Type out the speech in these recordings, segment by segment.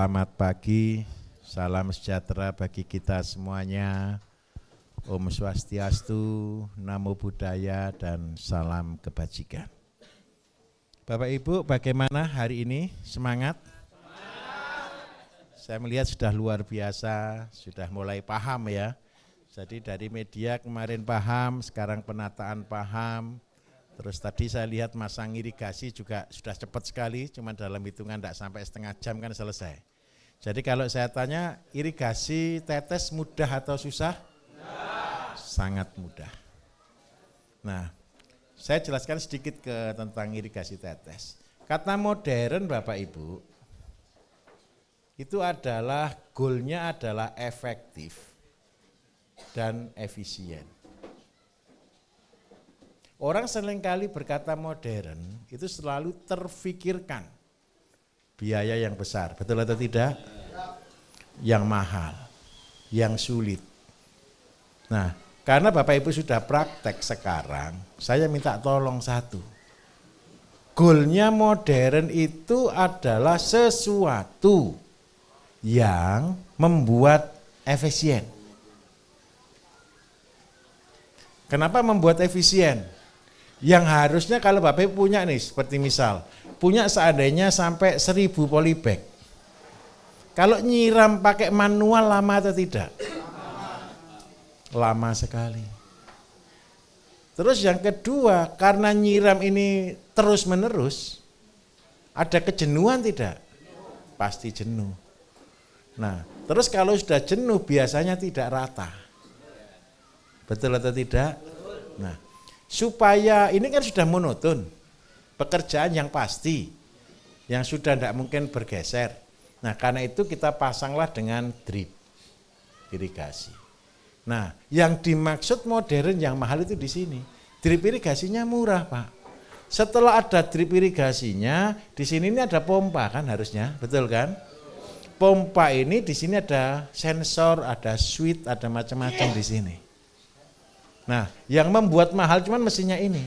Selamat pagi, salam sejahtera bagi kita semuanya. Om Swastiastu, Namo Buddhaya, dan salam kebajikan. Bapak Ibu, bagaimana hari ini? Semangat? Saya melihat sudah luar biasa, sudah mulai paham ya. Jadi dari media kemarin paham, sekarang penataan paham. Terus tadi saya lihat masang irigasi juga sudah cepat sekali, cuma dalam hitungan tidak sampai setengah jam kan selesai. Jadi kalau saya tanya, irigasi tetes mudah atau susah? Sangat mudah. Nah, saya jelaskan sedikit tentang irigasi tetes. Kata modern Bapak Ibu, itu adalah goalnya adalah efektif dan efisien. Orang seringkali berkata modern itu selalu terfikirkan biaya yang besar, betul atau tidak? Yang mahal, yang sulit. Nah, karena Bapak Ibu sudah praktek sekarang, saya minta tolong satu. Goalnya modern itu adalah sesuatu yang membuat efisien. Kenapa membuat efisien? Yang harusnya kalau Bapak Ibu punya nih, seperti misal, punya seandainya sampai 1000 polybag. Kalau nyiram pakai manual lama atau tidak? Lama sekali. Terus yang kedua, karena nyiram ini terus menerus, ada kejenuhan tidak? Pasti jenuh. Nah, terus kalau sudah jenuh biasanya tidak rata. Betul atau tidak? Nah, supaya ini kan sudah monoton, pekerjaan yang pasti, yang sudah tidak mungkin bergeser. Nah, karena itu kita pasanglah dengan drip irigasi. Nah, yang dimaksud modern yang mahal itu di sini. Drip irigasinya murah, Pak. Setelah ada drip irigasinya, di sini ini ada pompa kan harusnya, betul kan? Pompa ini di sini ada sensor, ada switch, ada macam-macam di sini. Nah, yang membuat mahal cuman mesinnya ini.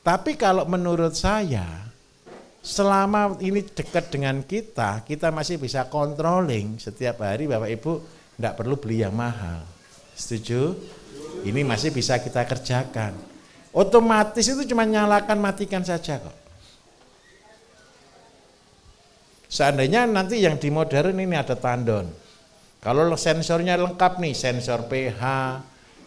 Tapi kalau menurut saya, selama ini dekat dengan kita masih bisa controlling setiap hari Bapak Ibu, tidak perlu beli yang mahal. Setuju? Ini masih bisa kita kerjakan. Otomatis itu cuma nyalakan matikan saja kok. Seandainya nanti yang di modern ini ada tandon. Kalau sensornya lengkap nih, sensor pH,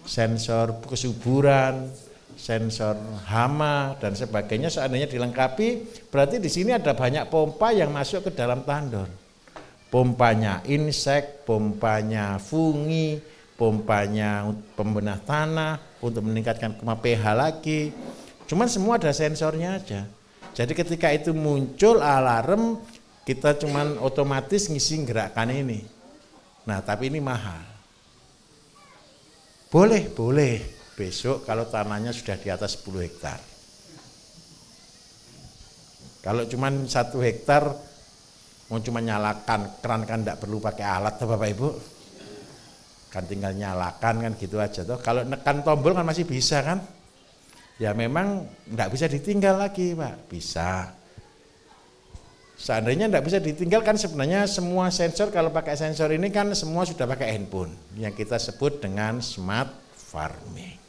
sensor kesuburan, sensor hama dan sebagainya, seandainya dilengkapi, berarti di sini ada banyak pompa yang masuk ke dalam tandon. Pompanya insek, pompanya fungi, pompanya pembenah tanah untuk meningkatkan pH lagi. Cuman semua ada sensornya aja. Jadi ketika itu muncul alarm, kita cuman otomatis ngisi gerakan ini. Nah, tapi ini mahal. Boleh besok kalau tanahnya sudah di atas 10 hektar. Kalau cuma 1 hektar, mau cuma nyalakan keran kan tidak perlu pakai alat tuh Bapak Ibu. Kan tinggal nyalakan kan gitu aja tuh. Kalau nekan tombol kan masih bisa kan? Ya memang tidak bisa ditinggal lagi Pak, bisa. Seandainya tidak bisa ditinggalkan, sebenarnya semua sensor kalau pakai sensor ini kan semua sudah pakai handphone yang kita sebut dengan smart farming.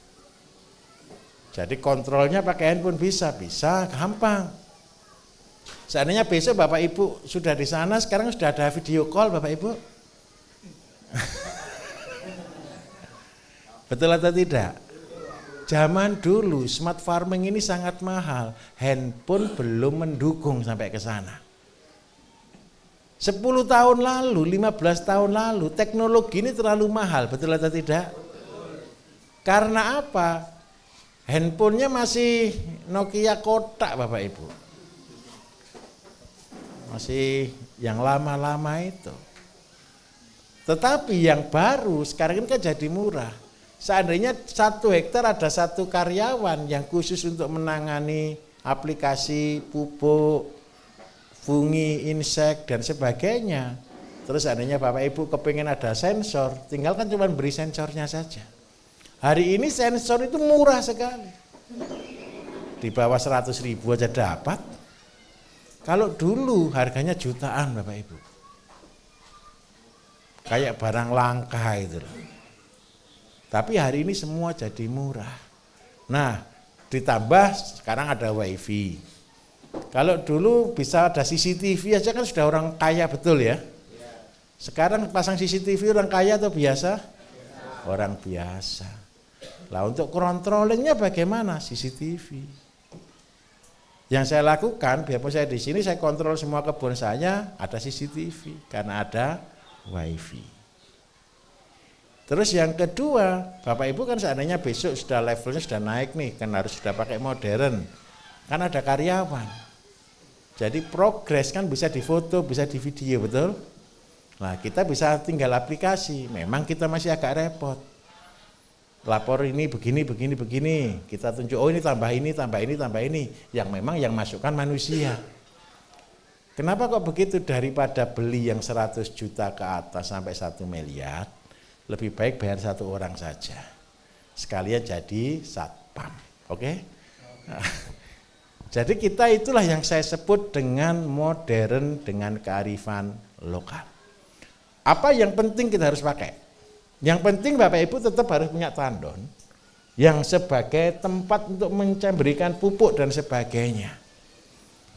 Jadi kontrolnya pakai handphone bisa gampang. Seandainya besok Bapak Ibu sudah di sana, sekarang sudah ada video call Bapak Ibu. Betul atau tidak? Zaman dulu smart farming ini sangat mahal, handphone belum mendukung sampai ke sana. 10 tahun lalu, 15 tahun lalu, teknologi ini terlalu mahal, betul atau tidak? Karena apa? Handphonenya masih Nokia kotak Bapak Ibu. Masih yang lama-lama itu. Tetapi yang baru sekarang ini kan jadi murah. Seandainya 1 hektar ada 1 karyawan yang khusus untuk menangani aplikasi pupuk, fungi, insek, dan sebagainya. Terus seandainya Bapak Ibu kepingin ada sensor, tinggal kan cuma beri sensornya saja. Hari ini sensor itu murah sekali. Di bawah 100.000 aja dapat. Kalau dulu harganya jutaan Bapak Ibu. Kayak barang langka itu loh. Tapi hari ini semua jadi murah. Nah, ditambah sekarang ada WiFi. Kalau dulu bisa ada CCTV aja kan sudah orang kaya betul ya. Sekarang pasang CCTV orang kaya atau biasa? Orang biasa. Lah untuk controllingnya bagaimana? CCTV. Yang saya lakukan, biarpun saya di sini saya kontrol semua kebun saya ada CCTV karena ada WiFi. Terus yang kedua, Bapak Ibu kan seandainya besok sudah levelnya sudah naik nih, kan harus sudah pakai modern. Kan ada karyawan. Jadi progres kan bisa difoto, bisa di video, betul? Nah, kita bisa tinggal aplikasi. Memang kita masih agak repot. Lapor ini begini. Kita tunjuk, oh ini tambah ini, tambah ini, tambah ini. Yang memang yang masukkan manusia. Kenapa kok begitu? Daripada beli yang 100 juta ke atas sampai 1 miliar, lebih baik bayar satu orang saja. Sekalian jadi satpam. Oke? Nah, jadi kita itulah yang saya sebut dengan modern dengan kearifan lokal. Apa yang penting kita harus pakai? Yang penting Bapak Ibu tetap harus punya tandon yang sebagai tempat untuk memberikan pupuk dan sebagainya.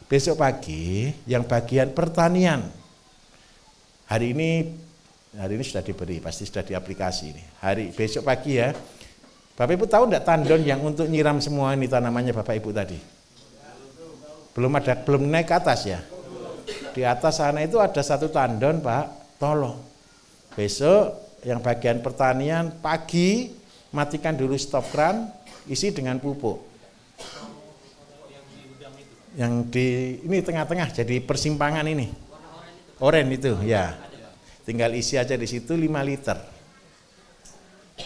Besok pagi yang bagian pertanian, hari ini sudah diberi, pasti sudah di aplikasi ini. Besok pagi ya, Bapak Ibu tahu enggak tandon yang untuk nyiram semua ini tanamannya Bapak Ibu tadi? Belum naik ke atas ya? Di atas sana itu ada satu tandon Pak, tolong. Besok yang bagian pertanian pagi matikan dulu stop kran, isi dengan pupuk. Yang di ini tengah-tengah jadi persimpangan ini. Oren itu ya. Tinggal isi aja di situ 5 liter.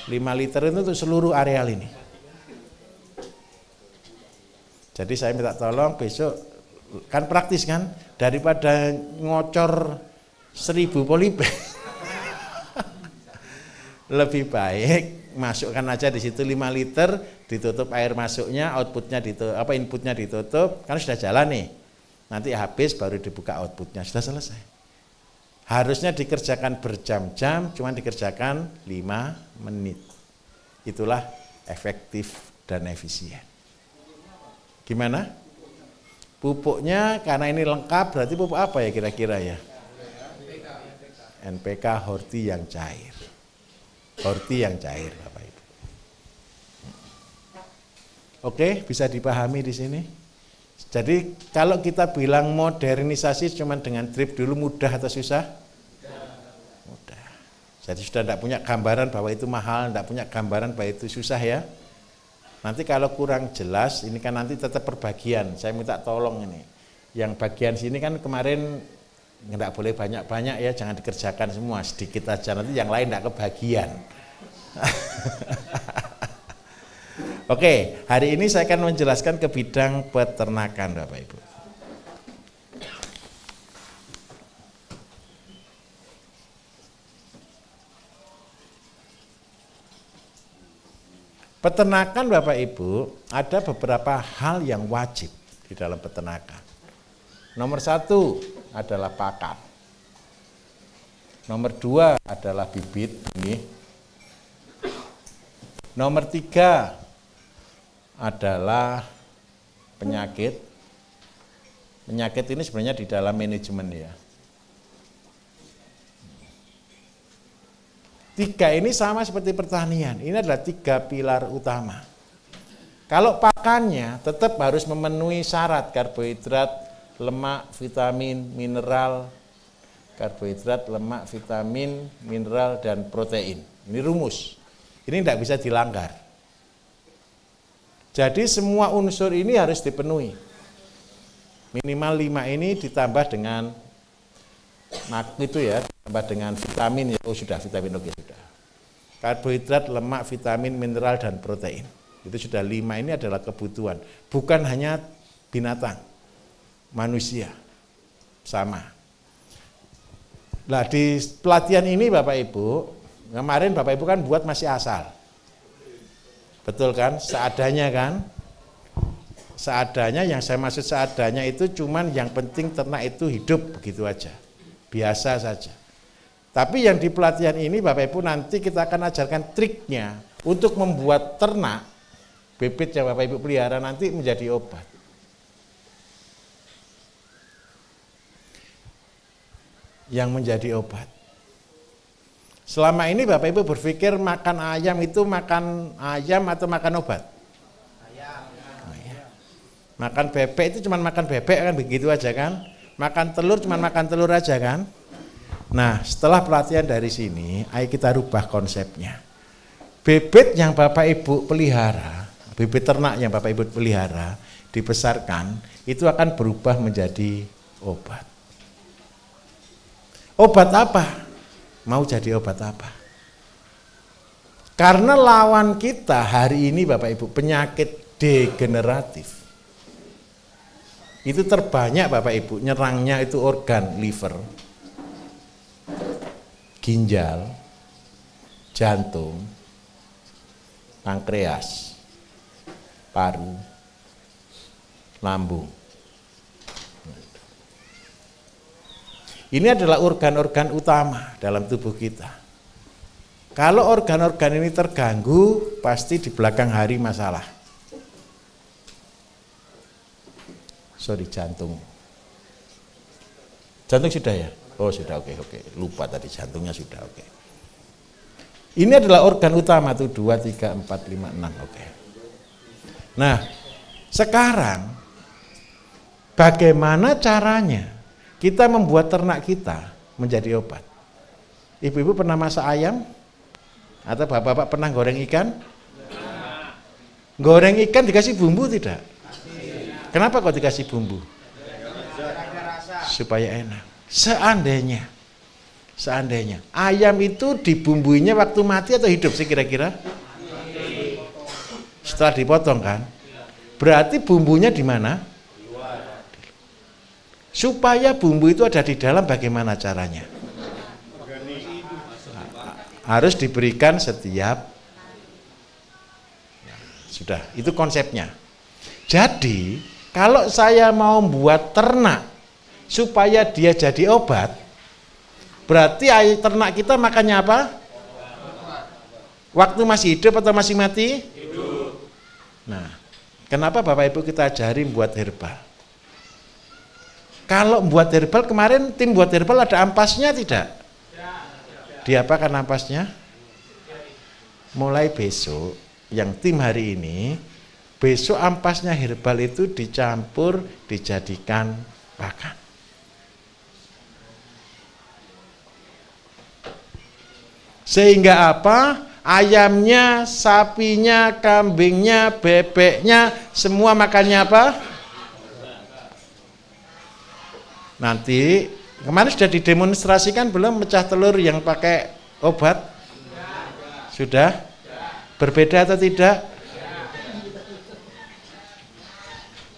5 liter itu untuk seluruh areal ini. Jadi saya minta tolong besok kan praktis kan, daripada ngocor 1000 polybag. Lebih baik masukkan aja di situ 5 liter, ditutup air masuknya, outputnya ditutup, inputnya ditutup, kan sudah jalan nih. Nanti habis baru dibuka outputnya, sudah selesai. Harusnya dikerjakan berjam-jam, cuma dikerjakan 5 menit. Itulah efektif dan efisien. Gimana? Pupuknya karena ini lengkap, berarti pupuk apa ya kira-kira ya? NPK Horti yang cair. Horti yang cair Bapak Ibu. Oke, bisa dipahami di sini. Jadi kalau kita bilang modernisasi cuma dengan drip dulu mudah atau susah? Mudah. Jadi sudah tidak punya gambaran bahwa itu mahal, tidak punya gambaran bahwa itu susah ya. Nanti kalau kurang jelas, ini kan nanti tetap perbagian. Saya minta tolong ini. Yang bagian sini kan kemarin nggak boleh banyak-banyak ya, jangan dikerjakan semua, sedikit aja, nanti yang lain nggak kebagian. Oke, hari ini saya akan menjelaskan ke bidang peternakan Bapak Ibu. Peternakan Bapak Ibu, ada beberapa hal yang wajib di dalam peternakan. Nomor 1 adalah pakan. Nomor 2 adalah bibit ini. Nomor 3 adalah penyakit. Penyakit ini sebenarnya di dalam manajemen ya. 3 ini sama seperti pertanian. Ini adalah 3 pilar utama. Kalau pakannya tetap harus memenuhi syarat karbohidrat, lemak, vitamin, mineral, karbohidrat, lemak, vitamin, mineral, dan protein. Ini rumus. Ini tidak bisa dilanggar. Jadi semua unsur ini harus dipenuhi. Minimal 5 ini ditambah dengan itu ya, ditambah dengan vitamin ya. Oh sudah, vitamin oke sudah. Karbohidrat, lemak, vitamin, mineral, dan protein. Itu sudah 5 ini adalah kebutuhan. Bukan hanya binatang. Manusia sama. Nah di pelatihan ini Bapak Ibu, kemarin Bapak Ibu kan buat masih asal, betul kan? Seadanya kan? Seadanya, yang saya maksud seadanya itu cuman yang penting ternak itu hidup begitu aja. Biasa saja. Tapi yang di pelatihan ini Bapak Ibu nanti kita akan ajarkan triknya untuk membuat ternak bibit yang Bapak Ibu pelihara nanti menjadi obat. Yang menjadi obat. Selama ini Bapak Ibu berpikir makan ayam itu makan ayam atau makan obat? Ayam. Oh, ya. Makan bebek itu cuma makan bebek kan begitu aja kan? Makan telur cuma makan telur aja kan? Nah, setelah pelatihan dari sini, ayo kita rubah konsepnya. Bibit yang Bapak Ibu pelihara, bibit ternak yang Bapak Ibu pelihara, dibesarkan, itu akan berubah menjadi obat. Obat apa? Mau jadi obat apa? Karena lawan kita hari ini Bapak Ibu penyakit degeneratif. Itu terbanyak Bapak Ibu, nyerangnya itu organ liver, ginjal, jantung, pankreas, paru, lambung. Ini adalah organ-organ utama dalam tubuh kita. Kalau organ-organ ini terganggu, pasti di belakang hari masalah. Sorry, jantung. Jantung sudah ya? Oh sudah, oke. Lupa tadi jantungnya sudah, oke. Ini adalah organ utama tuh 2, 3, 4, 5, 6, oke. Nah, sekarang bagaimana caranya kita membuat ternak kita menjadi obat? Ibu-ibu pernah masak ayam? Atau bapak-bapak pernah goreng ikan? Goreng ikan dikasih bumbu tidak? Kenapa kok dikasih bumbu? Supaya enak. Seandainya ayam itu dibumbuinya waktu mati atau hidup sih kira-kira? Setelah dipotong kan? Berarti bumbunya di mana? Supaya bumbu itu ada di dalam, bagaimana caranya? Harus diberikan setiap. Sudah, itu konsepnya. Jadi, kalau saya mau buat ternak supaya dia jadi obat, berarti ternak kita makannya apa? Waktu masih hidup atau masih mati? Hidup. Nah, kenapa Bapak Ibu kita ajarin buat herbal? Kalau buat herbal, kemarin tim buat herbal ada ampasnya tidak? Diapakan ampasnya? Mulai besok, yang tim hari ini, besok ampasnya herbal itu dicampur, dijadikan pakan. Sehingga apa? Ayamnya, sapinya, kambingnya, bebeknya, semua makannya apa? Nanti, kemarin sudah didemonstrasikan belum pecah telur yang pakai obat? Sudah? Berbeda atau tidak?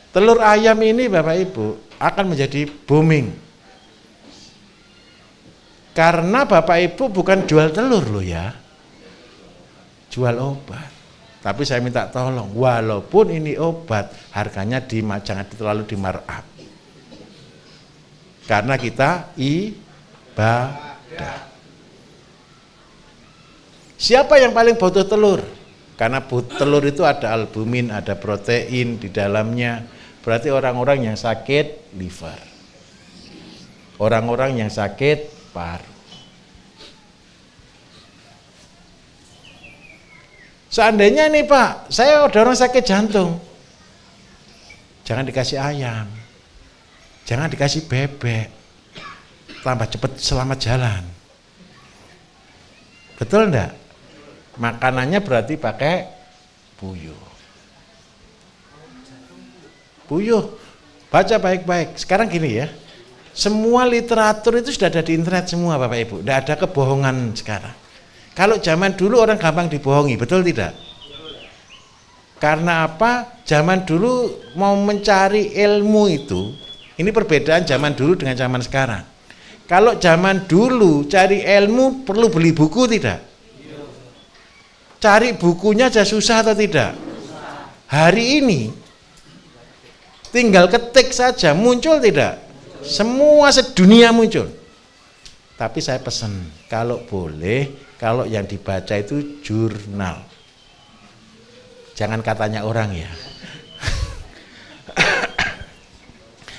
Telur ayam ini Bapak Ibu akan menjadi booming. Karena Bapak Ibu bukan jual telur loh ya, jual obat. Tapi saya minta tolong, walaupun ini obat, harganya jangan terlalu dimarkup. Karena kita ibadah. Siapa yang paling butuh telur? Karena telur itu ada albumin, ada protein di dalamnya. Berarti orang-orang yang sakit liver, orang-orang yang sakit paru. Seandainya nih Pak, saya ada orang sakit jantung, jangan dikasih ayam, jangan dikasih bebek, tambah cepat selamat jalan. Betul enggak? Makanannya berarti pakai puyuh. Puyuh, baca baik-baik. Sekarang gini ya, semua literatur itu sudah ada di internet semua Bapak Ibu, tidak ada kebohongan sekarang. Kalau zaman dulu orang gampang dibohongi, betul tidak? Karena apa? Zaman dulu mau mencari ilmu itu, ini perbedaan zaman dulu dengan zaman sekarang. Kalau zaman dulu cari ilmu perlu beli buku tidak? Cari bukunya aja susah atau tidak? Hari ini Tinggal ketik saja, muncul tidak? Semua sedunia muncul. Tapi saya pesan, kalau boleh, kalau yang dibaca itu jurnal. Jangan katanya orang ya.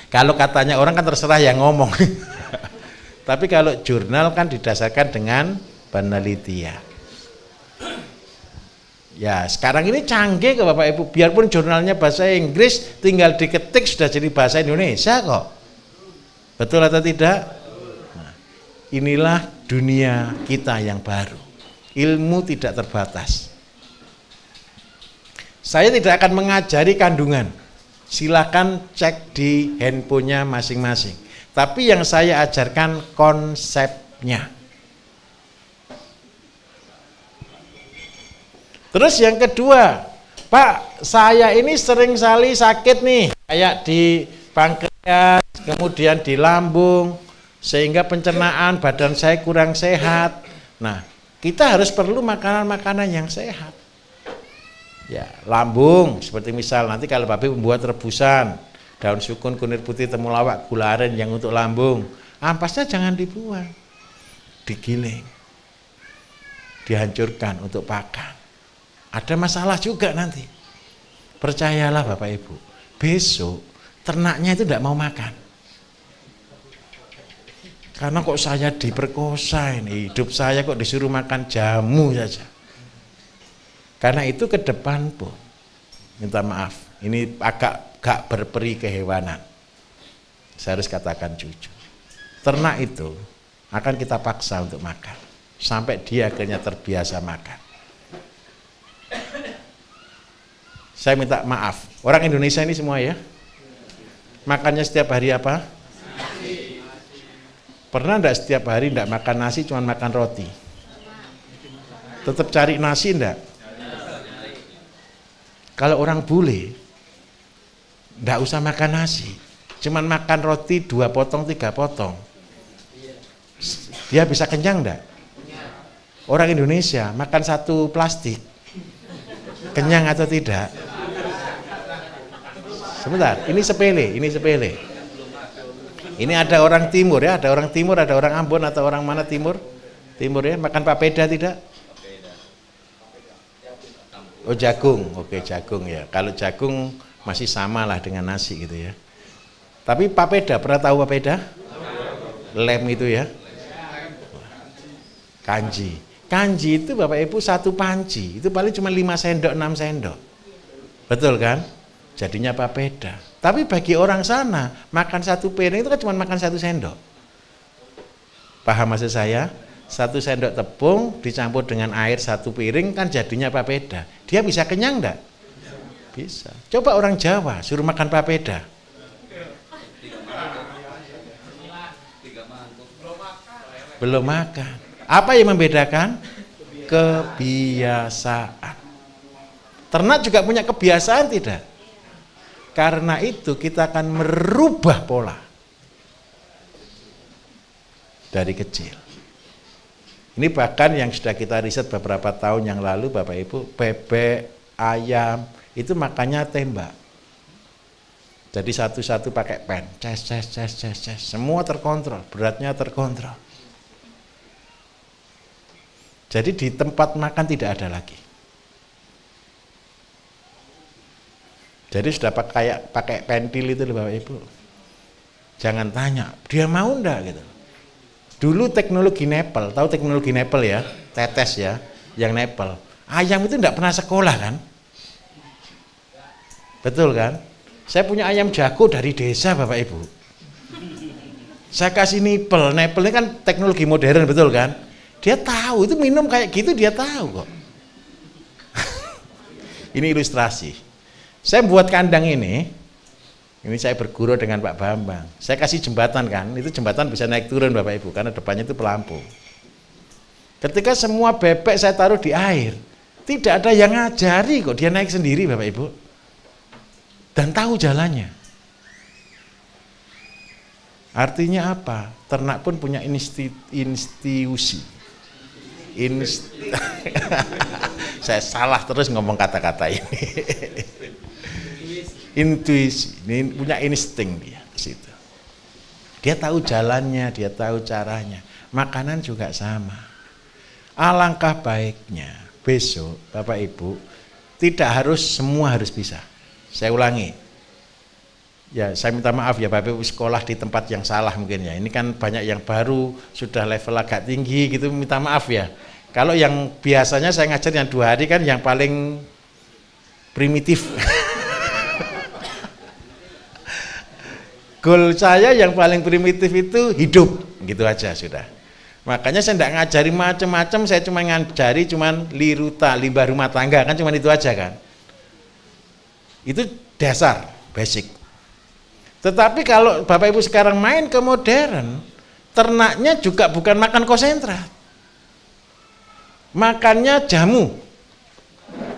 Kalau katanya orang kan terserah yang ngomong. Tapi kalau jurnal kan didasarkan dengan penelitian. Ya sekarang ini canggih kok Bapak Ibu, biarpun jurnalnya bahasa Inggris, tinggal diketik sudah jadi bahasa Indonesia kok. Betul atau tidak? Nah, inilah dunia kita yang baru. Ilmu tidak terbatas. Saya tidak akan mengajari kandungan. Silakan cek di handphonenya masing-masing. Tapi yang saya ajarkan konsepnya. Terus yang kedua, Pak, saya ini sering sekali sakit nih, kayak di pankreas, kemudian di lambung, sehingga pencernaan badan saya kurang sehat. Nah, kita harus perlu makanan-makanan yang sehat. Ya, lambung, seperti misal nanti kalau Bapak membuat rebusan, daun sukun, kunir putih, temulawak, gula aren yang untuk lambung, ampasnya jangan dibuang, digiling, dihancurkan untuk pakan. Ada masalah juga nanti. Percayalah Bapak Ibu, besok ternaknya itu tidak mau makan. Karena kok saya diperkosa ini, hidup saya kok disuruh makan jamu saja. Karena itu ke depan pun, minta maaf, ini agak gak berperi kehewanan. Saya harus katakan jujur. Ternak itu akan kita paksa untuk makan, sampai dia akhirnya terbiasa makan. Saya minta maaf, orang Indonesia ini semua ya, makannya setiap hari apa? Nasi. Pernah enggak setiap hari enggak makan nasi, cuma makan roti? Tetap cari nasi enggak? Kalau orang bule, enggak usah makan nasi, cuma makan roti 2 potong, 3 potong. Dia bisa kenyang enggak? Orang Indonesia makan 1 plastik, kenyang atau tidak? Sebentar, ini sepele, ini sepele. Ini ada orang timur ya, ada orang timur, ada orang Ambon atau orang mana timur? Timur ya, makan papeda tidak? Oh jagung, oke jagung ya. Kalau jagung masih sama lah dengan nasi gitu ya. Tapi papeda, pernah tahu papeda? Lem itu ya. Kanji. Kanji itu Bapak Ibu 1 panci, itu paling cuma 5 sendok, 6 sendok. Betul kan? Jadinya papeda. Tapi bagi orang sana, makan 1 piring itu kan cuma makan 1 sendok. Paham maksud saya? 1 sendok tepung dicampur dengan air 1 piring kan jadinya papeda. Dia bisa kenyang enggak? Bisa. Coba orang Jawa suruh makan papeda. Belum makan. Apa yang membedakan? Kebiasaan. Ternak juga punya kebiasaan tidak? Karena itu kita akan merubah pola dari kecil. Ini bahkan yang sudah kita riset beberapa tahun yang lalu Bapak Ibu, bebek, ayam, itu makannya tembak. Jadi satu-satu pakai pen, ces, semua terkontrol, beratnya terkontrol. Jadi di tempat makan tidak ada lagi. Jadi sudah pakai pentil itu loh Bapak Ibu. Jangan tanya, dia mau enggak gitu. Dulu teknologi nepel, tahu teknologi nepel ya, tetes ya, yang nepel. Ayam itu enggak pernah sekolah kan? Betul kan? Saya punya ayam jago dari desa Bapak Ibu. Saya kasih nipel, nepel ini kan teknologi modern betul kan? Dia tahu, itu minum kayak gitu dia tahu kok. Ini ilustrasi. Saya buat kandang ini saya berguru dengan Pak Bambang. Saya kasih jembatan kan, itu jembatan bisa naik turun Bapak Ibu, karena depannya itu pelampung. Ketika semua bebek saya taruh di air, tidak ada yang ngajari kok, dia naik sendiri Bapak Ibu. Dan tahu jalannya. Artinya apa? Ternak pun punya institusi. Saya salah terus ngomong kata-kata ini. Intuisi, ini punya insting dia ke situ. Dia tahu jalannya, dia tahu caranya. Makanan juga sama. Alangkah baiknya besok Bapak Ibu tidak harus semua harus bisa. Saya ulangi. Ya, saya minta maaf ya Bapak Ibu sekolah di tempat yang salah mungkin ya. Ini kan banyak yang baru sudah level agak tinggi gitu, minta maaf ya. Kalau yang biasanya saya ngajar yang 2 hari kan yang paling primitif. Goal saya yang paling primitif itu hidup, gitu aja sudah. Makanya saya tidak ngajari macam-macam, saya cuma ngajari cuman liruta, limbah rumah tangga, kan cuma itu aja kan. Itu dasar, basic. Tetapi kalau Bapak Ibu sekarang main ke modern, ternaknya juga bukan makan konsentrat. Makannya jamu.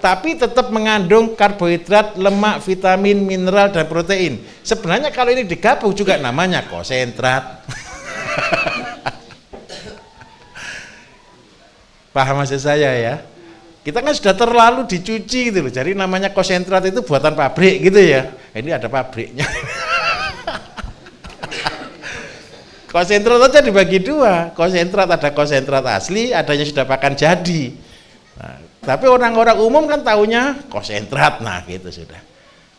Tapi tetap mengandung karbohidrat, lemak, vitamin, mineral, dan protein. Sebenarnya kalau ini digabung juga namanya konsentrat. Paham maksud saya ya? Kita kan sudah terlalu dicuci gitu loh. Jadi namanya konsentrat itu buatan pabrik gitu ya. Ini ada pabriknya. Konsentrat aja dibagi 2. Konsentrat ada konsentrat asli, ada yang sudah pakan jadi. Nah, tapi orang-orang umum kan taunya konsentrat, nah gitu sudah.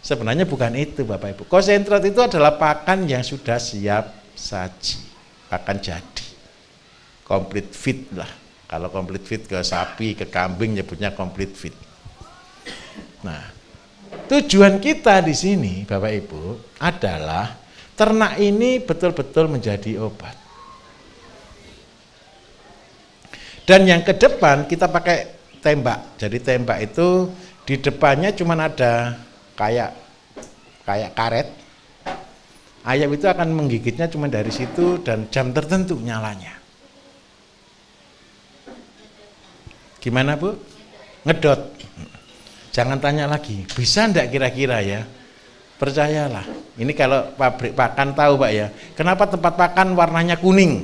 Sebenarnya bukan itu Bapak Ibu. Konsentrat itu adalah pakan yang sudah siap saji, pakan jadi, complete feed lah. Kalau complete feed ke sapi, ke kambing nyebutnya complete feed. Nah, tujuan kita di sini Bapak Ibu adalah ternak ini betul-betul menjadi obat. Dan yang ke depan kita pakai tembak. Jadi tembak itu di depannya cuma ada kayak karet. Ayam itu akan menggigitnya cuma dari situ dan jam tertentu nyalanya. Gimana Bu? Ngedot. Jangan tanya lagi, bisa enggak kira-kira ya? Percayalah. Ini kalau pabrik pakan tahu Pak ya. Kenapa tempat pakan warnanya kuning?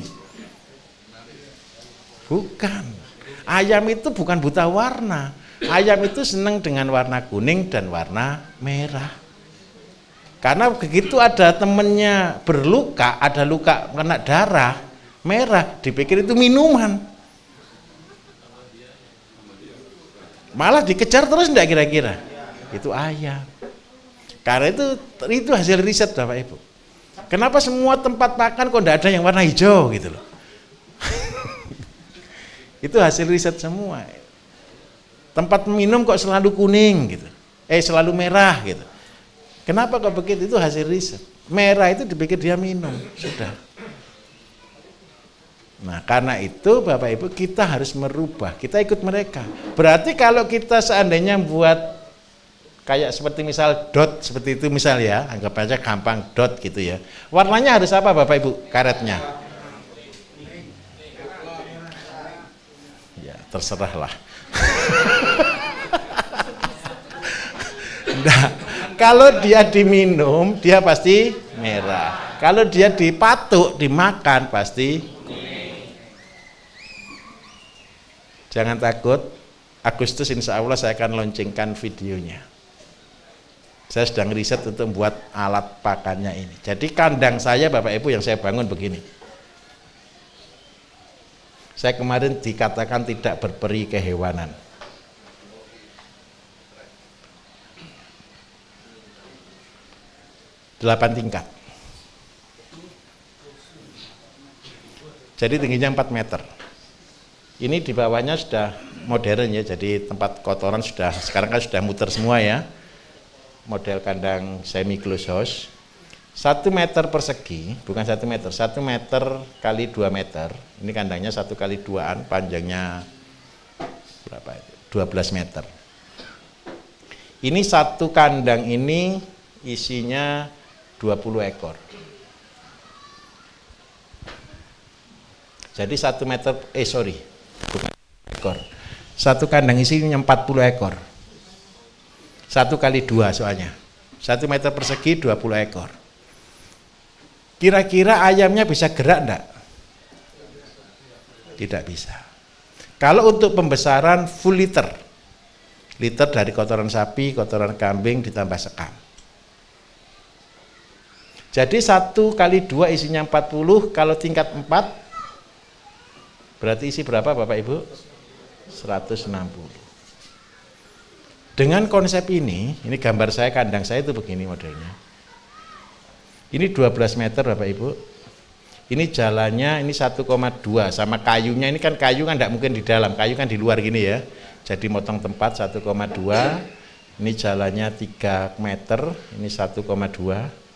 Bukan. Ayam itu bukan buta warna. Ayam itu senang dengan warna kuning dan warna merah. Karena begitu ada temennya berluka, ada luka kena darah merah, dipikir itu minuman. Malah dikejar terus enggak kira-kira? Itu ayam. Karena itu hasil riset Bapak Ibu. Kenapa semua tempat makan kok enggak ada yang warna hijau gitu loh? Itu hasil riset semua. Tempat minum kok selalu kuning gitu. Selalu merah gitu. Kenapa kok begitu? Itu hasil riset. Merah itu dipikir dia minum, sudah. Nah, karena itu Bapak Ibu kita harus merubah. Kita ikut mereka. Berarti kalau kita seandainya buat kayak seperti misal dot seperti itu misal ya, anggap aja gampang dot gitu ya. Warnanya harus apa Bapak Ibu? Karetnya. Ya, terserahlah. Nah, kalau dia diminum, dia pasti merah. Kalau dia dipatuk, dimakan pasti. Jangan takut, Agustus insya Allah saya akan launchingkan videonya. Saya sedang riset untuk membuat alat pakannya ini. Jadi kandang saya Bapak Ibu yang saya bangun begini. Saya kemarin dikatakan tidak berperi kehewanan. Delapan tingkat. Jadi tingginya 4 meter. Ini di bawahnya sudah modern ya, jadi tempat kotoran sudah, sekarang kan sudah muter semua ya. Model kandang semi closed house. 1 meter persegi, bukan 1 meter, 1 meter kali 2 meter. Ini kandangnya 1 kali 2-an, panjangnya berapa itu? 12 meter. Ini satu kandang ini isinya 20 ekor. Jadi 1 meter, bukan ekor. Satu kandang isinya 40 ekor. 1 kali 2 soalnya. 1 meter persegi 20 ekor. Kira-kira ayamnya bisa gerak enggak? Tidak bisa. Kalau untuk pembesaran full liter. Liter dari kotoran sapi, kotoran kambing ditambah sekam. Jadi 1 kali 2 isinya 40, kalau tingkat 4 berarti isi berapa Bapak Ibu? 160. Dengan konsep ini gambar saya, kandang saya itu begini modelnya. Ini 12 meter Bapak Ibu. Ini jalannya ini 1,2 sama kayunya, ini kan kayu kan tidak mungkin di dalam, kayu kan di luar gini ya. Jadi motong tempat 1,2. Ini jalannya 3 meter, ini 1,2.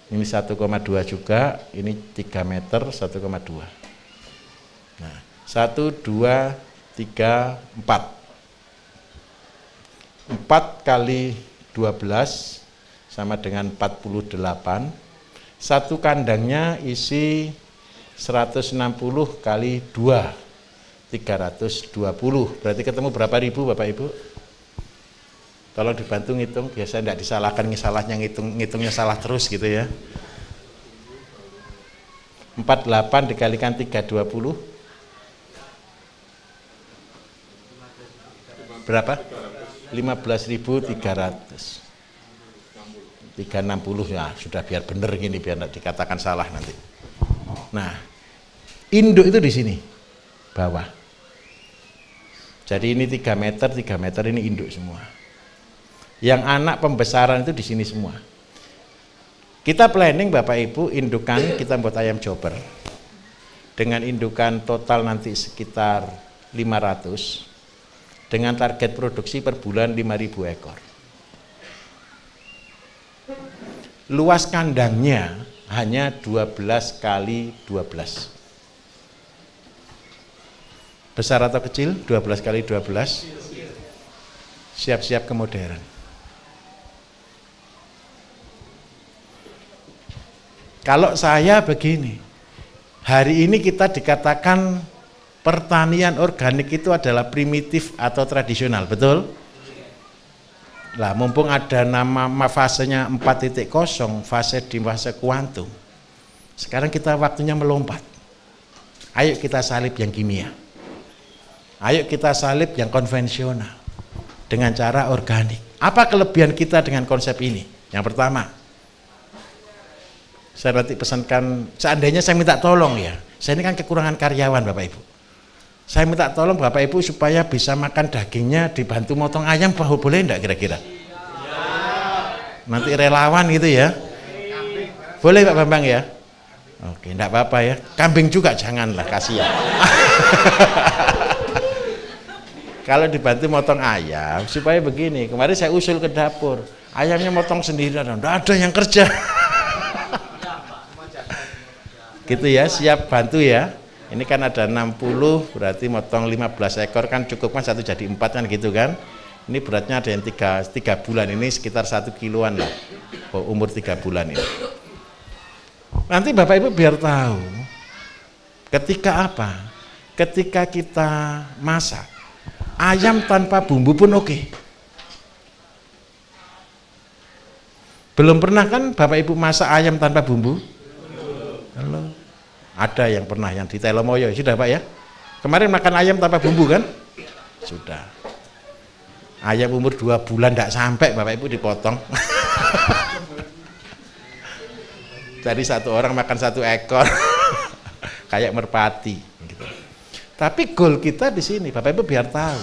Ini 1,2 juga, ini 3 meter 1,2. Nah, 1, 2, 3, 4. 4 kali 12 sama dengan 48. Satu kandangnya isi 160 kali 2, 320. Berarti ketemu berapa ribu Bapak Ibu? Tolong dibantu ngitung, biasa tidak disalahkan, ngitungnya salah terus gitu ya. 48 dikalikan 320 berapa? 15.300. 360 ya sudah, biar bener gini, biar tidak dikatakan salah nanti. Nah, induk itu di sini bawah. Jadi ini 3 meter, 3 meter ini induk semua. Yang anak pembesaran itu di sini semua. Kita planning Bapak Ibu, indukan kita buat ayam chopper dengan indukan total nanti sekitar 500 dengan target produksi per bulan 5.000 ekor. Luas kandangnya hanya 12 kali 12. Besar atau kecil? 12 kali 12. Siap-siap ke modern. Kalau saya begini, hari ini kita dikatakan pertanian organik itu adalah primitif atau tradisional, betul? Lah, mumpung ada nama fasenya 4.0, fase di fase kuantum. Sekarang kita waktunya melompat. Ayo kita salib yang kimia. Ayo kita salib yang konvensional dengan cara organik. Apa kelebihan kita dengan konsep ini? Yang pertama, saya nanti pesankan, seandainya saya minta tolong ya, saya ini kan kekurangan karyawan Bapak Ibu. Saya minta tolong Bapak Ibu supaya bisa makan dagingnya dibantu motong ayam, boleh enggak kira-kira? Nanti relawan gitu ya. Boleh Pak Bambang ya? Oke, enggak apa-apa ya. Kambing juga janganlah, kasihan. Kalau dibantu motong ayam, supaya begini, kemarin saya usul ke dapur, ayamnya motong sendiri, enggak ada yang kerja. Gitu ya, siap bantu ya. Ini kan ada 60, berarti motong 15 ekor kan cukup kan, 1 jadi 4 kan gitu kan. Ini beratnya ada yang 3 bulan, ini sekitar 1 kiloan lah, umur 3 bulan ini. Nanti Bapak Ibu biar tahu, ketika apa? Ketika kita masak, ayam tanpa bumbu pun oke. Belum pernah kan Bapak Ibu masak ayam tanpa bumbu? Halo. Ada yang pernah, yang di Telomoyo, sudah Pak ya? Kemarin makan ayam tanpa bumbu kan? Sudah. Ayam umur 2 bulan tidak sampai Bapak Ibu dipotong. Jadi 1 orang makan 1 ekor. Kayak merpati gitu. Tapi goal kita di sini Bapak Ibu biar tahu.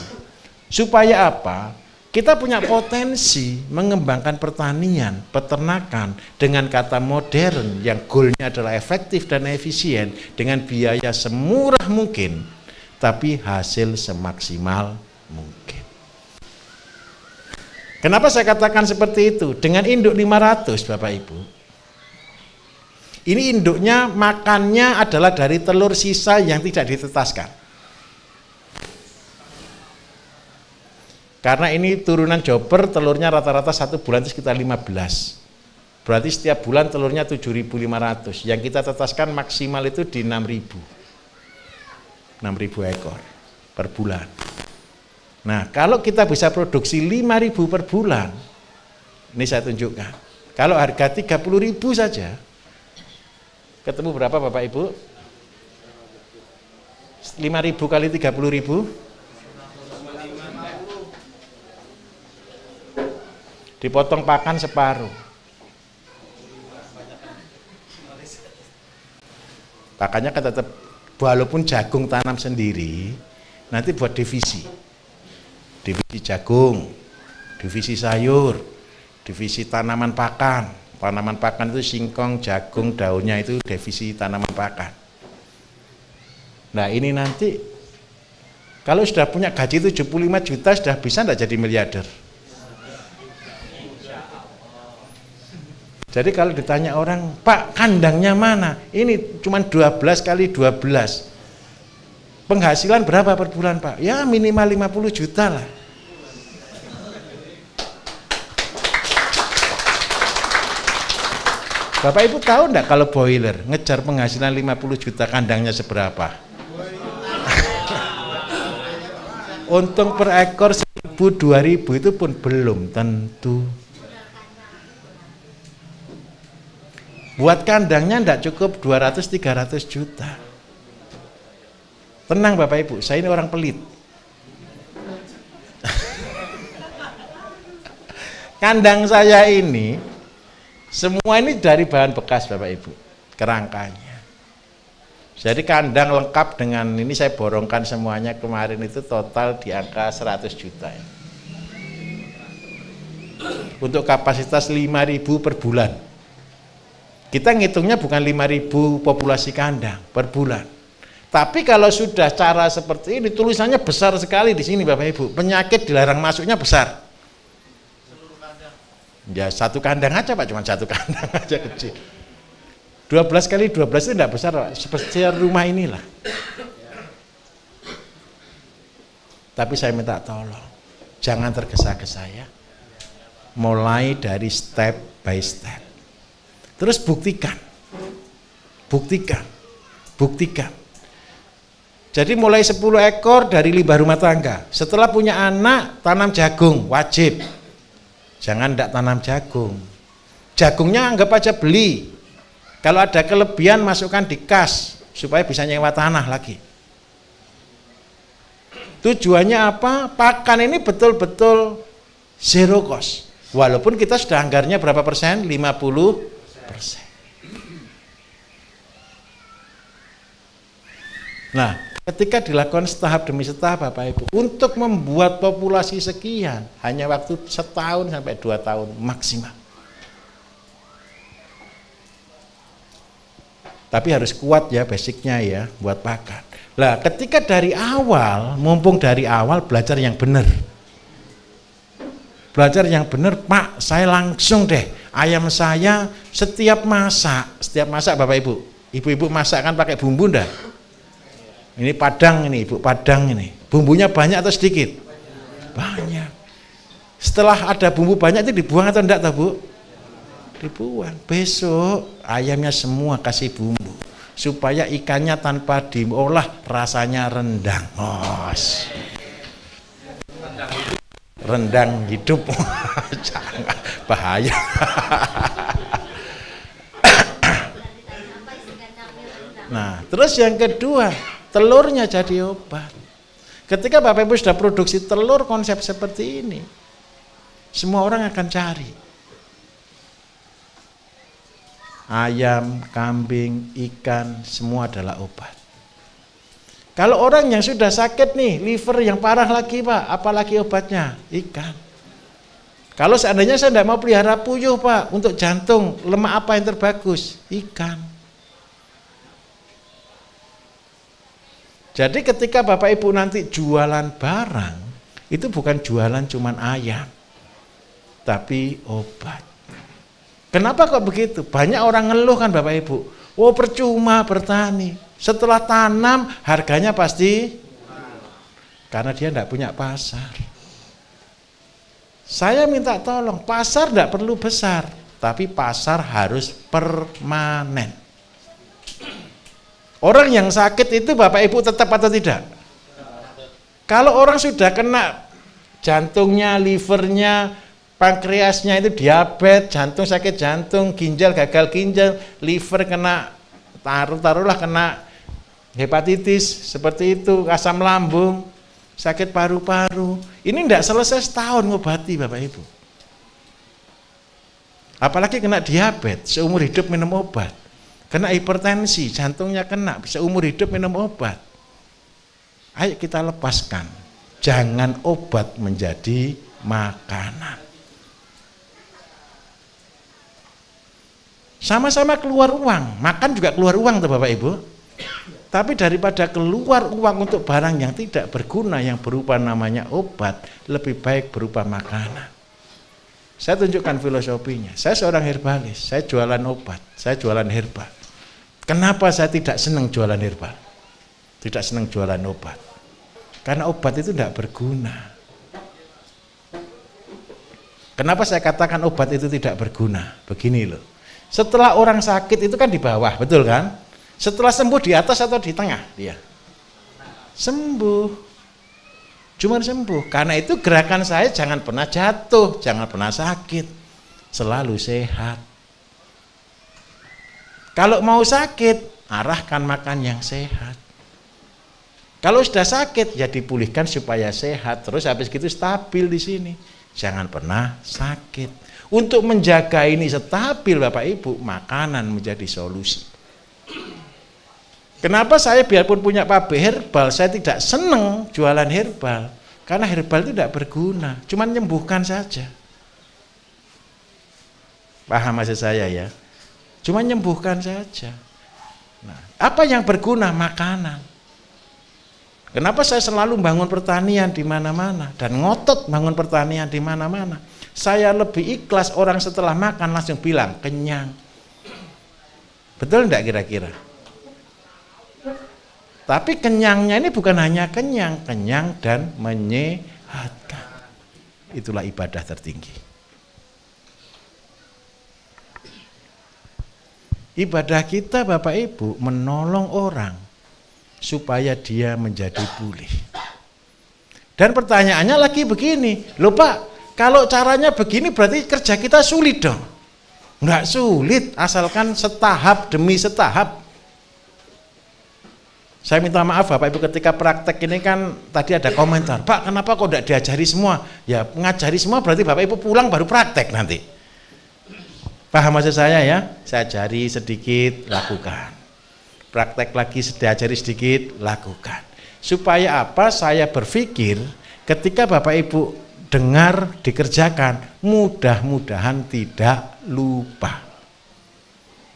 Supaya apa? Kita punya potensi mengembangkan pertanian, peternakan dengan kata modern yang goalnya adalah efektif dan efisien dengan biaya semurah mungkin, tapi hasil semaksimal mungkin. Kenapa saya katakan seperti itu? Dengan induk 500 Bapak Ibu. Ini induknya makannya adalah dari telur sisa yang tidak ditetaskan. Karena ini turunan jobber, telurnya rata-rata 1 bulan itu sekitar 15. Berarti setiap bulan telurnya 7.500. Yang kita tetaskan maksimal itu di 6.000 ekor per bulan. Nah, kalau kita bisa produksi 5.000 per bulan, ini saya tunjukkan. Kalau harga 30.000 saja, ketemu berapa Bapak Ibu? 5.000 kali 30.000? Dipotong pakan separuh. Pakannya kan tetap, walaupun jagung tanam sendiri, nanti buat divisi. Divisi jagung, divisi sayur, divisi tanaman pakan. Tanaman pakan itu singkong, jagung, daunnya itu divisi tanaman pakan. Nah ini nanti, kalau sudah punya gaji 75 juta, sudah bisa enggak jadi miliarder? Jadi kalau ditanya orang, Pak kandangnya mana? Ini cuma 12 kali 12. Penghasilan berapa per bulan Pak? Ya minimal 50 juta lah. Bapak Ibu tahu enggak kalau boiler ngejar penghasilan 50 juta kandangnya seberapa? Untung per ekor 1.000, 2.000 itu pun belum tentu. Buat kandangnya enggak cukup 200-300 juta. Tenang Bapak Ibu, saya ini orang pelit. Kandang saya ini, semua ini dari bahan bekas Bapak Ibu, kerangkanya. Jadi kandang lengkap dengan ini saya borongkan semuanya kemarin itu total di angka 100 juta. Untuk kapasitas 5.000 per bulan. Kita ngitungnya bukan 5.000 populasi kandang per bulan. Tapi kalau sudah cara seperti ini, tulisannya besar sekali di sini Bapak Ibu. Penyakit dilarang masuknya besar. Ya satu kandang aja Pak, cuma satu kandang aja kecil. 12 kali 12 itu tidak besar Pak, seperti rumah inilah. Tapi saya minta tolong, jangan tergesa-gesa ya. Mulai dari step by step. Terus buktikan. Jadi mulai 10 ekor dari limbah rumah tangga. Setelah punya anak, tanam jagung, wajib. Jangan tidak tanam jagung. Jagungnya anggap aja beli. Kalau ada kelebihan masukkan di kas, supaya bisa nyewa tanah lagi. Tujuannya apa? Pakan ini betul-betul zero cost. Walaupun kita sudah anggarnya berapa persen? 50%. Nah, ketika dilakukan setahap demi setahap Bapak Ibu, untuk membuat populasi sekian, hanya waktu 1 sampai 2 tahun maksimal. Tapi harus kuat ya basicnya ya, buat pakan. Lah, ketika dari awal, mumpung dari awal belajar yang benar. Belajar yang benar, Pak, saya langsung deh, ayam saya setiap masak Bapak Ibu. Ibu-ibu masak kan pakai bumbu enggak? Ini padang ini, Ibu, padang ini. Bumbunya banyak atau sedikit? Banyak. Setelah ada bumbu banyak itu dibuang atau enggak, Bu? Dibuang. Besok ayamnya semua kasih bumbu supaya ikannya tanpa diolah rasanya rendang. Rendang hidup. Jangan, bahaya. Nah, terus yang kedua, telurnya jadi obat. Ketika Bapak Ibu sudah produksi telur konsep seperti ini, semua orang akan cari. Ayam, kambing, ikan, semua adalah obat. Kalau orang yang sudah sakit nih, liver yang parah lagi Pak, apalagi obatnya? Ikan. Kalau seandainya saya tidak mau pelihara puyuh Pak, untuk jantung, lemak apa yang terbagus? Ikan. Jadi ketika Bapak Ibu nanti jualan barang, itu bukan jualan cuman ayam, tapi obat. Kenapa kok begitu? Banyak orang ngeluh kan Bapak Ibu, oh percuma bertani, setelah tanam harganya pasti, karena dia tidak punya pasar. Saya minta tolong, pasar tidak perlu besar, tapi pasar harus permanen. Orang yang sakit itu Bapak Ibu tetap atau tidak? Kalau orang sudah kena jantungnya, livernya, pankreasnya itu diabetes, jantung sakit jantung, ginjal gagal ginjal, liver kena taruhlah kena hepatitis seperti itu, asam lambung, sakit paru-paru. Ini tidak selesai setahun ngobati Bapak Ibu. Apalagi kena diabetes, seumur hidup minum obat. kena hipertensi, jantungnya kena, seumur hidup minum obat. Ayo kita lepaskan, jangan obat menjadi makanan. Sama-sama keluar uang, makan juga keluar uang tuh Bapak Ibu. Tapi daripada keluar uang untuk barang yang tidak berguna yang berupa namanya obat, lebih baik berupa makanan. Saya tunjukkan filosofinya. Saya seorang herbalis, saya jualan obat, saya jualan herbal. Kenapa saya tidak senang jualan herbal? Tidak senang jualan obat. Karena obat itu tidak berguna. Kenapa saya katakan obat itu tidak berguna? Begini loh. Setelah orang sakit itu kan di bawah, betul kan? Setelah sembuh di atas atau di tengah dia? Sembuh. Cuma sembuh. Karena itu gerakan saya jangan pernah jatuh, jangan pernah sakit. Selalu sehat. Kalau mau sakit, arahkan makan yang sehat. Kalau sudah sakit, ya dipulihkan supaya sehat. Terus habis gitu stabil di sini. Jangan pernah sakit. Untuk menjaga ini stabil Bapak Ibu, makanan menjadi solusi. Kenapa saya biarpun punya pabrik herbal, saya tidak senang jualan herbal. Karena herbal itu tidak berguna, cuma menyembuhkan saja. Paham maksud saya ya? Cuma menyembuhkan saja. Nah, apa yang berguna? Makanan. Kenapa saya selalu bangun pertanian di mana-mana dan ngotot bangun pertanian di mana-mana? Saya lebih ikhlas orang setelah makan langsung bilang kenyang. Betul enggak kira-kira? Tapi kenyangnya ini bukan hanya kenyang, kenyang dan menyehatkan. Itulah ibadah tertinggi. Ibadah kita Bapak Ibu menolong orang supaya dia menjadi pulih. Dan pertanyaannya lagi begini, loh Pak, kalau caranya begini berarti kerja kita sulit dong. Enggak sulit, asalkan setahap demi setahap. Saya minta maaf Bapak Ibu ketika praktek ini kan tadi ada komentar, Pak kenapa kok tidak diajari semua? Ya ngajari semua berarti Bapak Ibu pulang baru praktek nanti. Paham maksud saya ya? Saya ajari sedikit, lakukan. Praktek lagi, diajari sedikit, lakukan. Supaya apa? Saya berpikir ketika Bapak Ibu dengar, dikerjakan, mudah-mudahan tidak lupa.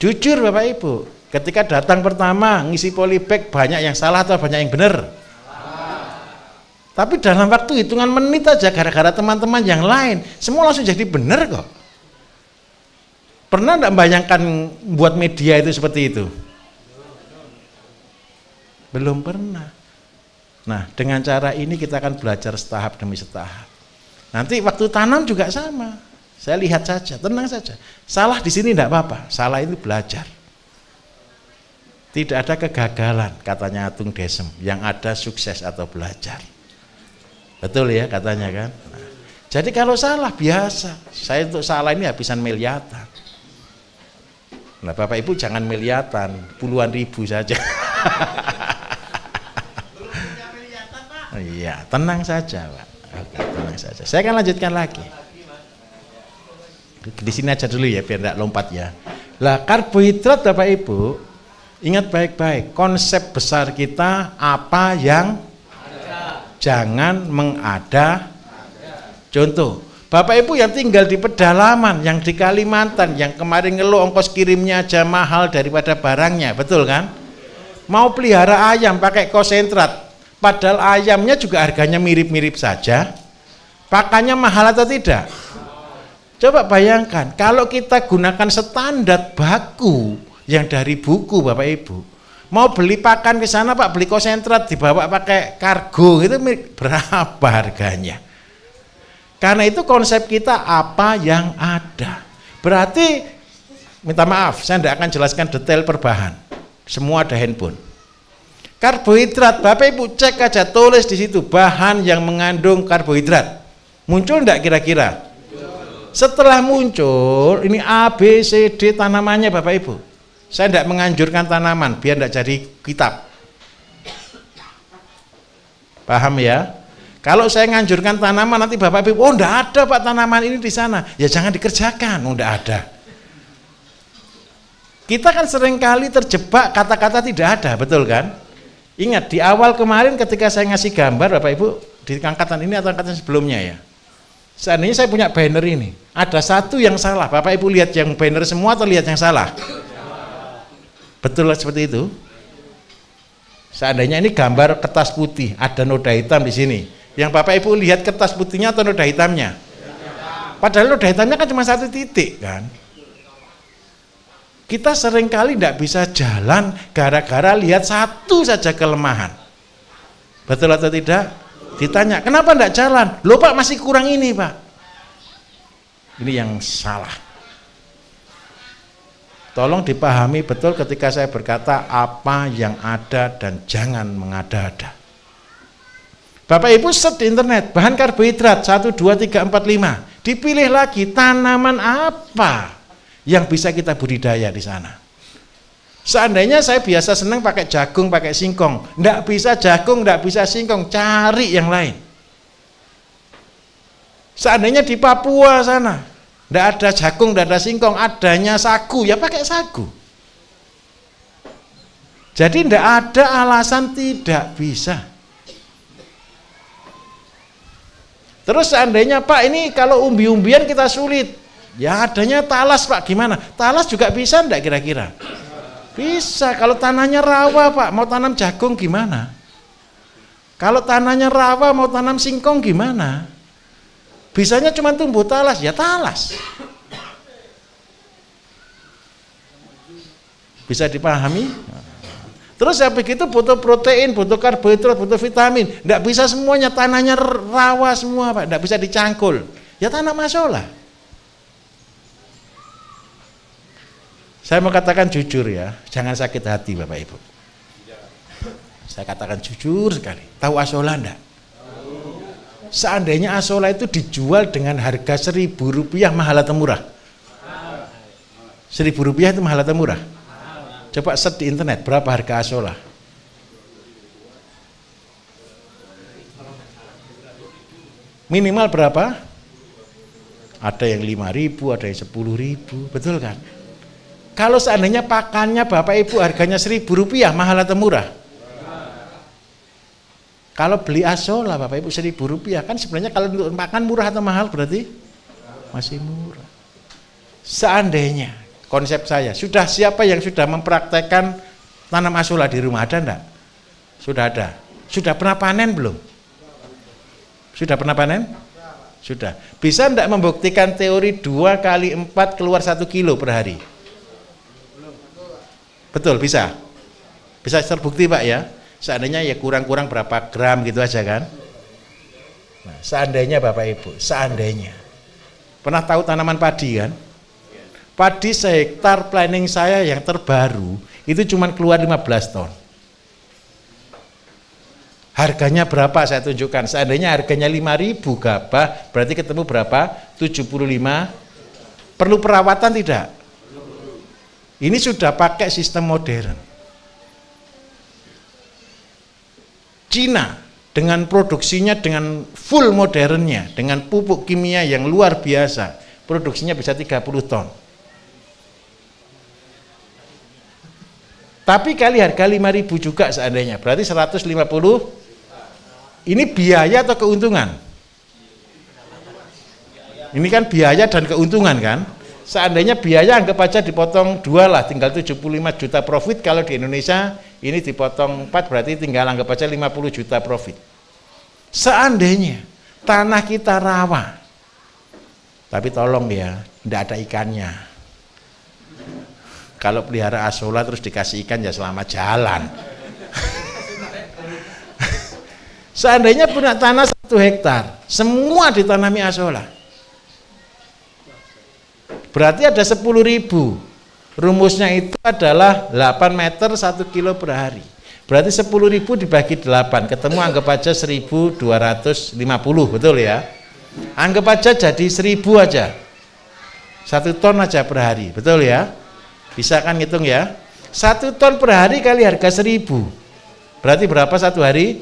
Jujur Bapak Ibu, ketika datang pertama ngisi polybag banyak yang salah atau banyak yang benar? Tapi dalam waktu hitungan menit aja gara-gara teman-teman yang lain semua langsung jadi benar kok. Pernah enggak membayangkan buat media itu seperti itu? Belum pernah. Nah, dengan cara ini kita akan belajar setahap demi setahap. Nanti waktu tanam juga sama. Saya lihat saja, tenang saja. Salah di sini enggak apa-apa. Salah itu belajar. Tidak ada kegagalan, katanya Atung Desem. Yang ada sukses atau belajar. Betul ya katanya kan? Nah, jadi kalau salah biasa. Saya untuk salah ini habisan miliatan. Nah Bapak Ibu jangan miliatan, puluhan ribu saja. Iya, tenang saja Pak. Oke, tenang saja. Saya akan lanjutkan lagi. Di sini aja dulu ya, biar tidak lompat ya. Lah karbohidrat Bapak Ibu, ingat baik-baik, konsep besar kita apa yang ada. Jangan mengada. Contoh, Bapak Ibu yang tinggal di pedalaman, yang di Kalimantan, yang kemarin ngeluh ongkos kirimnya aja mahal daripada barangnya, betul kan? Mau pelihara ayam pakai konsentrat, padahal ayamnya juga harganya mirip-mirip saja, pakannya mahal atau tidak? Coba bayangkan, kalau kita gunakan standar baku yang dari buku Bapak Ibu, mau beli pakan ke sana Pak, beli konsentrat dibawa pakai kargo, itu berapa harganya? Karena itu konsep kita apa yang ada. Berarti, minta maaf, saya tidak akan jelaskan detail perbahan. Semua ada handphone. Karbohidrat, Bapak Ibu cek aja, tulis di situ bahan yang mengandung karbohidrat. Muncul enggak kira-kira? Setelah muncul, ini A, B, C, D tanamannya Bapak Ibu. Saya tidak menganjurkan tanaman, biar tidak jadi kitab. Paham ya? Kalau saya nganjurkan tanaman nanti Bapak Ibu, oh enggak ada Pak tanaman ini di sana. Ya jangan dikerjakan, oh enggak ada. Kita kan seringkali terjebak kata-kata tidak ada, betul kan? Ingat di awal kemarin ketika saya ngasih gambar Bapak Ibu di angkatan ini atau angkatan sebelumnya ya. Seandainya saya punya banner ini, ada satu yang salah, Bapak Ibu lihat yang banner semua atau lihat yang salah? Betul seperti itu? Seandainya ini gambar kertas putih, ada noda hitam di sini. Yang Bapak Ibu lihat kertas putihnya atau noda hitamnya? Padahal noda hitamnya kan cuma satu titik kan. Kita seringkali tidak bisa jalan gara-gara lihat satu saja kelemahan. Betul atau tidak? Ditanya, kenapa tidak jalan? Loh Pak, masih kurang ini Pak. Ini yang salah. Tolong dipahami betul ketika saya berkata apa yang ada dan jangan mengada-ada. Bapak Ibu search di internet, bahan karbohidrat 1, 2, 3, 4, 5. Dipilih lagi tanaman apa yang bisa kita budidaya di sana. Seandainya saya biasa senang pakai jagung, pakai singkong, enggak bisa jagung, enggak bisa singkong, cari yang lain. Seandainya di Papua sana, enggak ada jagung, enggak ada singkong, adanya sagu, ya pakai sagu. Jadi enggak ada alasan tidak bisa. Terus seandainya Pak ini kalau umbi-umbian kita sulit, ya adanya talas Pak, gimana? Talas juga bisa enggak kira-kira? Bisa, kalau tanahnya rawa Pak, mau tanam jagung gimana? Kalau tanahnya rawa mau tanam singkong gimana? Bisanya cuma tumbuh talas, ya talas. Bisa dipahami? Terus ya begitu butuh protein, butuh karbohidrat, butuh vitamin. Nggak bisa semuanya, tanahnya rawa semua Pak, nggak bisa dicangkul. Ya tanam masalah. Saya mau katakan jujur ya, jangan sakit hati Bapak Ibu. Saya katakan jujur sekali. Tahu asola enggak? Seandainya asola itu dijual dengan harga Rp1.000 mahal atau murah? Rp1.000 itu mahal atau murah? Coba search di internet berapa harga asola. Minimal berapa? Ada yang 5.000, ada yang 10.000, betul kan? Kalau seandainya pakannya Bapak Ibu harganya Rp1.000 mahal atau murah? Kalau beli asola Bapak Ibu Rp1.000 kan sebenarnya kalau untuk makan murah atau mahal berarti masih murah. Seandainya konsep saya, sudah siapa yang sudah mempraktekkan tanam asola di rumah, ada enggak? Sudah ada. Sudah pernah panen belum? Sudah pernah panen? Sudah. Bisa enggak membuktikan teori 2 kali 4 keluar 1 kilo per hari? Betul, bisa. Bisa terbukti Pak ya. Seandainya ya kurang-kurang berapa gram gitu aja kan. Nah, seandainya Bapak Ibu, seandainya. Pernah tahu tanaman padi kan? Padi sehektar planning saya yang terbaru itu cuma keluar 15 ton. Harganya berapa saya tunjukkan. Seandainya harganya 5.000 gabah, berarti ketemu berapa? 75. Perlu perawatan tidak? Ini sudah pakai sistem modern. Cina dengan produksinya dengan full modernnya, dengan pupuk kimia yang luar biasa, produksinya bisa 30 ton. Tapi kali harga 5.000 juga seandainya, berarti 150. Ini biaya atau keuntungan? Ini kan biaya dan keuntungan kan? Seandainya biaya anggap aja dipotong 2 lah, tinggal 75 juta profit. Kalau di Indonesia ini dipotong 4 berarti tinggal anggap aja 50 juta profit. Seandainya tanah kita rawa, tapi tolong ya, tidak ada ikannya. Kalau pelihara asola terus dikasih ikan ya selamat jalan. Seandainya punya tanah 1 hektar, semua ditanami asola. Berarti ada 10.000. Rumusnya itu adalah 8 meter 1 kilo per hari. Berarti 10.000 dibagi 8, ketemu anggap aja 1.250, betul ya? Anggap aja jadi 1.000 aja. 1 ton aja per hari, betul ya? Bisa kan ngitung ya? 1 ton per hari kali harga 1.000. Berarti berapa 1 hari?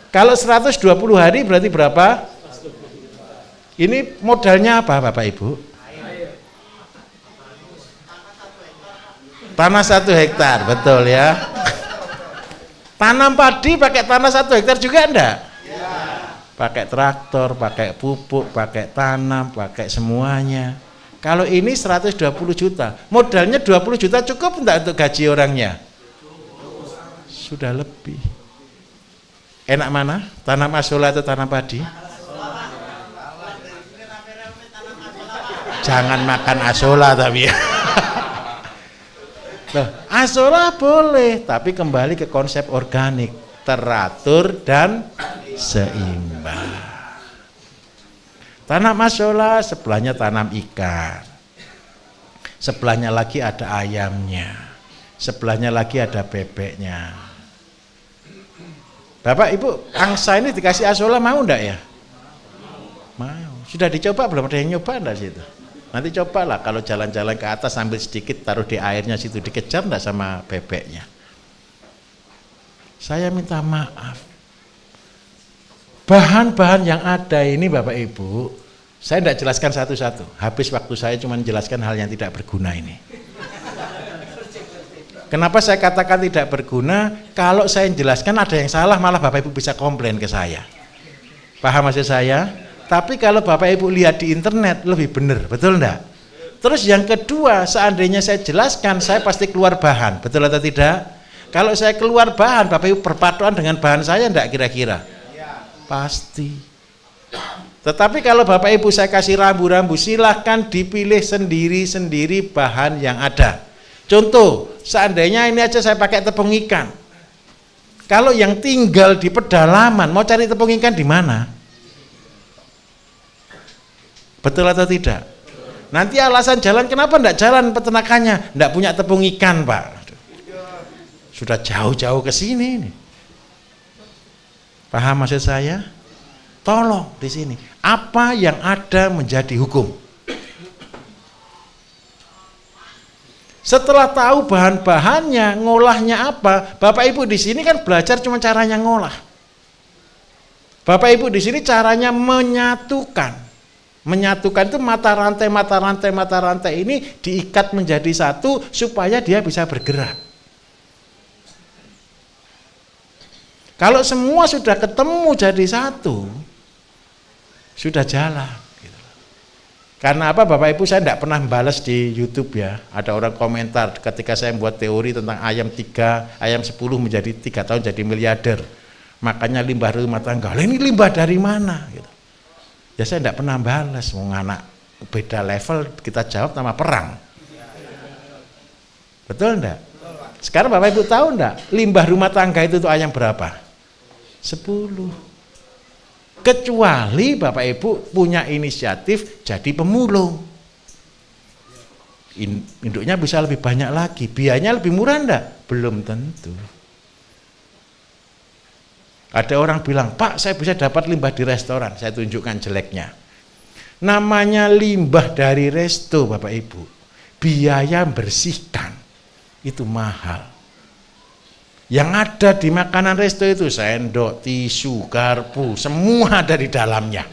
Kalau 120 hari berarti berapa? Ini modalnya apa Bapak Ibu? Tanah 1 hektar, betul ya. Tanam padi pakai tanah 1 hektar juga enggak? Pakai traktor, pakai pupuk, pakai tanam, pakai semuanya. Kalau ini 120 juta, modalnya 20 juta cukup enggak untuk gaji orangnya? Sudah lebih. Enak mana? Tanam asola atau tanam padi? Jangan makan asola tapi ya. Loh, asola boleh, tapi kembali ke konsep organik, teratur dan seimbang. Tanam asola, sebelahnya tanam ikan, sebelahnya lagi ada ayamnya, sebelahnya lagi ada bebeknya. Bapak Ibu, angsa ini dikasih asola mau enggak ya? Mau. Sudah dicoba belum? Ada yang nyoba enggak situ? Nanti cobalah kalau jalan-jalan ke atas sambil sedikit taruh di airnya situ, dikejar enggak sama bebeknya? Saya minta maaf. Bahan-bahan yang ada ini Bapak Ibu, saya tidak jelaskan satu-satu. Habis waktu saya cuma menjelaskan hal yang tidak berguna ini. Kenapa saya katakan tidak berguna? Kalau saya jelaskan ada yang salah, malah Bapak Ibu bisa komplain ke saya. Paham maksud saya? Tapi kalau Bapak Ibu lihat di internet lebih benar, betul enggak? Terus yang kedua, seandainya saya jelaskan, saya pasti keluar bahan, betul atau tidak? Kalau saya keluar bahan, Bapak Ibu berpaduan dengan bahan saya enggak kira-kira? Pasti. Tetapi kalau Bapak Ibu saya kasih rambu-rambu, silahkan dipilih sendiri-sendiri bahan yang ada. Contoh, seandainya ini aja saya pakai tepung ikan. Kalau yang tinggal di pedalaman, mau cari tepung ikan di mana? Betul atau tidak? Nanti alasan jalan, kenapa enggak jalan peternakannya? Enggak punya tepung ikan, Pak. Sudah jauh-jauh ke sini nih. Paham maksud saya? Tolong di sini. Apa yang ada menjadi hukum? Setelah tahu bahan-bahannya, ngolahnya apa, Bapak Ibu di sini kan belajar cuma caranya ngolah. Bapak Ibu di sini caranya menyatukan. Menyatukan itu mata rantai ini diikat menjadi satu supaya dia bisa bergerak. Kalau semua sudah ketemu jadi satu, sudah jalan. Karena apa Bapak Ibu, saya tidak pernah membalas di YouTube ya. Ada orang komentar ketika saya membuat teori tentang ayam 3, ayam 10 menjadi 3 tahun jadi miliarder. Makanya limbah rumah tangga. Lah ini limbah dari mana? Gitu. Ya saya tidak pernah balas. Mau anak beda level kita jawab nama perang. Betul enggak? Sekarang Bapak Ibu tahu enggak? Limbah rumah tangga itu tuh ayam berapa? 10. Kecuali Bapak Ibu punya inisiatif jadi pemulung. Induknya bisa lebih banyak lagi. Biayanya lebih murah enggak? Belum tentu. Ada orang bilang, Pak saya bisa dapat limbah di restoran. Saya tunjukkan jeleknya. Namanya limbah dari resto Bapak Ibu. Biaya bersihkan itu mahal. Yang ada di makanan resto itu sendok, tisu, garpu, semua ada di dalamnya.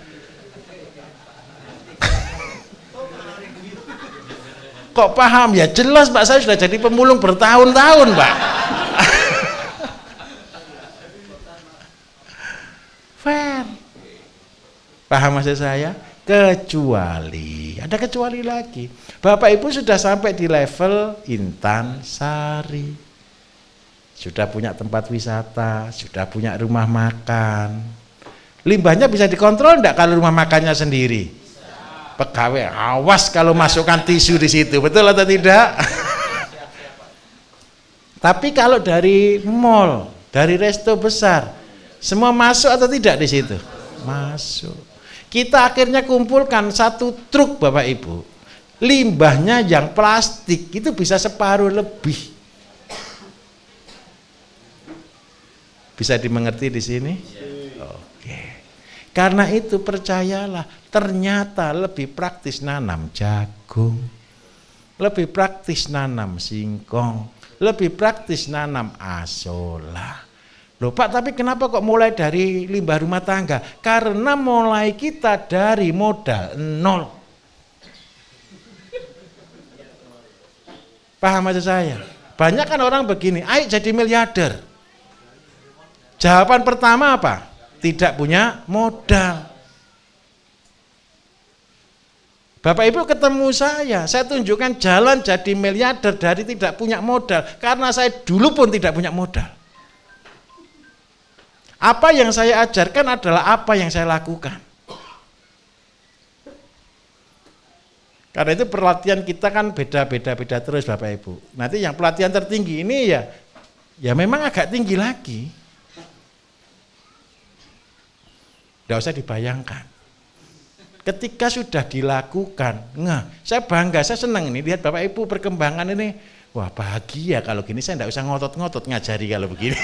Kok paham? Ya jelas Pak, saya sudah jadi pemulung bertahun-tahun Pak. Fair. Paham maksud saya? Kecuali, ada kecuali lagi. Bapak Ibu sudah sampai di level Intan Sari. Sudah punya tempat wisata, sudah punya rumah makan. Limbahnya bisa dikontrol enggak kalau rumah makannya sendiri? Pegawai, awas kalau masukkan tisu di situ, betul atau tidak? Tapi kalau dari mall, dari resto besar, semua masuk atau tidak di situ? Masuk. Kita akhirnya kumpulkan satu truk Bapak Ibu. Limbahnya yang plastik itu bisa separuh lebih. Bisa dimengerti di sini? Oke. Karena itu percayalah, ternyata lebih praktis nanam jagung, lebih praktis nanam singkong, lebih praktis nanam asola. Loh Pak, tapi kenapa kok mulai dari limbah rumah tangga? Karena mulai kita dari modal nol. Paham maksud saya? Banyak kan orang begini, ayo jadi miliarder. Jawaban pertama apa? Tidak punya modal. Bapak Ibu ketemu saya tunjukkan jalan jadi miliarder dari tidak punya modal. Karena saya dulu pun tidak punya modal. Apa yang saya ajarkan adalah apa yang saya lakukan. Karena itu pelatihan kita kan beda-beda terus Bapak Ibu. Nanti yang pelatihan tertinggi ini ya memang agak tinggi lagi. Tidak usah dibayangkan. Ketika sudah dilakukan, saya bangga, saya senang ini lihat Bapak Ibu perkembangan ini. Wah bahagia kalau gini, saya tidak usah ngotot-ngotot ngajari kalau begini.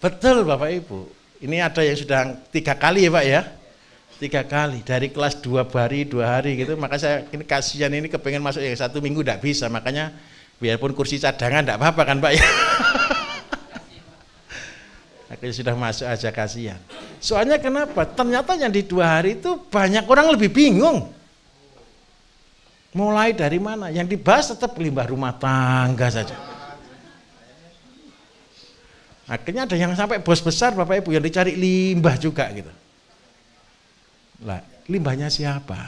Betul Bapak Ibu. Ini ada yang sudah 3 kali ya Pak ya. 3 kali dari kelas 2 hari 2 hari gitu. Maka saya ini kasihan ini kepengen masuk yang 1 minggu tidak bisa. Makanya biarpun kursi cadangan tidak apa-apa kan Pak ya. Akhirnya sudah masuk aja kasihan. Soalnya kenapa? Ternyata yang di 2 hari itu banyak orang lebih bingung. Mulai dari mana? Yang dibahas tetap limbah rumah tangga saja. Akhirnya ada yang sampai bos besar Bapak Ibu yang dicari limbah juga gitu. Lah, limbahnya siapa?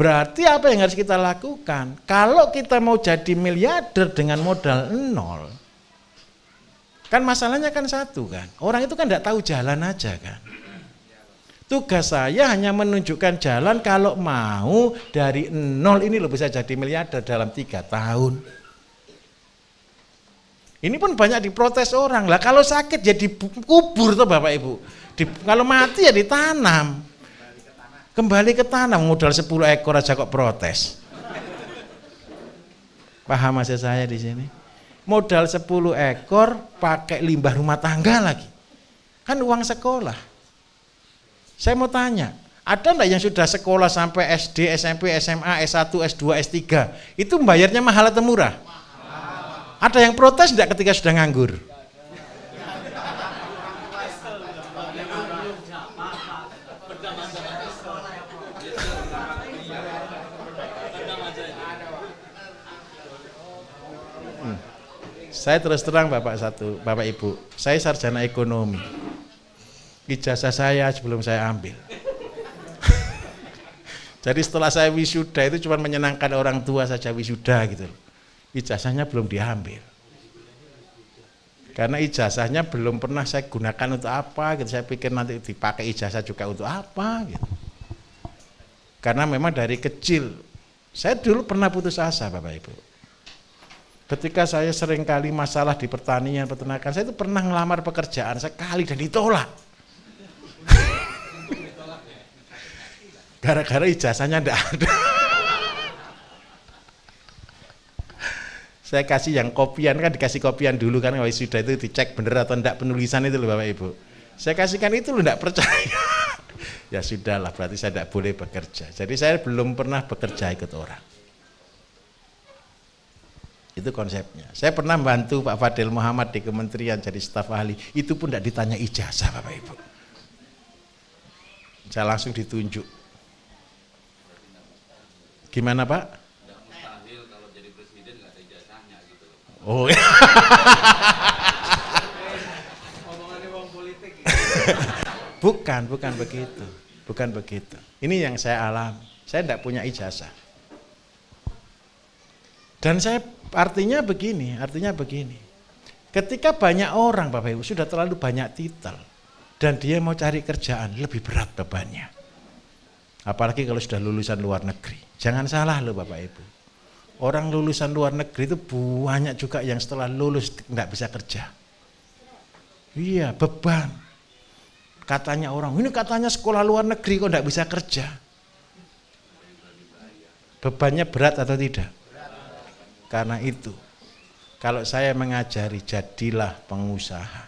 Berarti apa yang harus kita lakukan? Kalau kita mau jadi miliarder dengan modal 0, kan masalahnya kan satu kan, orang itu kan tidak tahu jalan aja kan. Tugas saya hanya menunjukkan jalan kalau mau dari 0 ini lo bisa jadi miliarder dalam 3 tahun. Ini pun banyak diprotes orang lah, kalau sakit ya dikubur tuh Bapak Ibu. Kalau mati ya ditanam. Kembali ke tanah, modal 10 ekor aja kok protes. Paham maksud saya di sini? Modal 10 ekor pakai limbah rumah tangga lagi. Kan uang sekolah. Saya mau tanya, ada enggak yang sudah sekolah sampai SD, SMP, SMA, S1, S2, S3? Itu bayarnya mahal atau murah? Ada yang protes enggak ketika sudah nganggur? Saya terus terang Bapak Ibu, saya sarjana ekonomi. Ijazah saya sebelum saya ambil. Jadi setelah saya wisuda itu cuma menyenangkan orang tua saja wisuda gitu. Ijazahnya belum diambil. Karena ijazahnya belum pernah saya gunakan untuk apa gitu. Saya pikir nanti dipakai ijazah juga untuk apa gitu. Karena memang dari kecil saya dulu pernah putus asa Bapak Ibu. Ketika saya seringkali masalah di pertanian, peternakan, saya itu pernah ngelamar pekerjaan sekali dan ditolak. Gara-gara ijazahnya enggak ada. Saya kasih yang kopian, kan dikasih kopian dulu kan, kalau sudah itu dicek bener atau enggak penulisan itu loh Bapak Ibu. Saya kasihkan itu loh, enggak percaya. Ya sudahlah, berarti saya enggak boleh bekerja. Jadi saya belum pernah bekerja ikut orang. Itu konsepnya. Saya pernah membantu Pak Fadil Muhammad di kementerian jadi staf ahli. Itu pun tidak ditanya ijazah Bapak Ibu. Saya langsung ditunjuk. Gimana Pak? Tidak mustahil kalau jadi presiden nggak ada ijazahnya gitu. Oh. Omongannya orang politik. Bukan begitu. Bukan begitu. Ini yang saya alami. Saya tidak punya ijazah. Dan saya artinya begini. Ketika banyak orang Bapak Ibu sudah terlalu banyak titel dan dia mau cari kerjaan lebih berat bebannya. Apalagi kalau sudah lulusan luar negeri. Jangan salah loh Bapak Ibu. Orang lulusan luar negeri itu banyak juga yang setelah lulus tidak bisa kerja. Iya, beban. Katanya orang, ini katanya sekolah luar negeri kok tidak bisa kerja. Bebannya berat atau tidak? Karena itu, kalau saya mengajari jadilah pengusaha.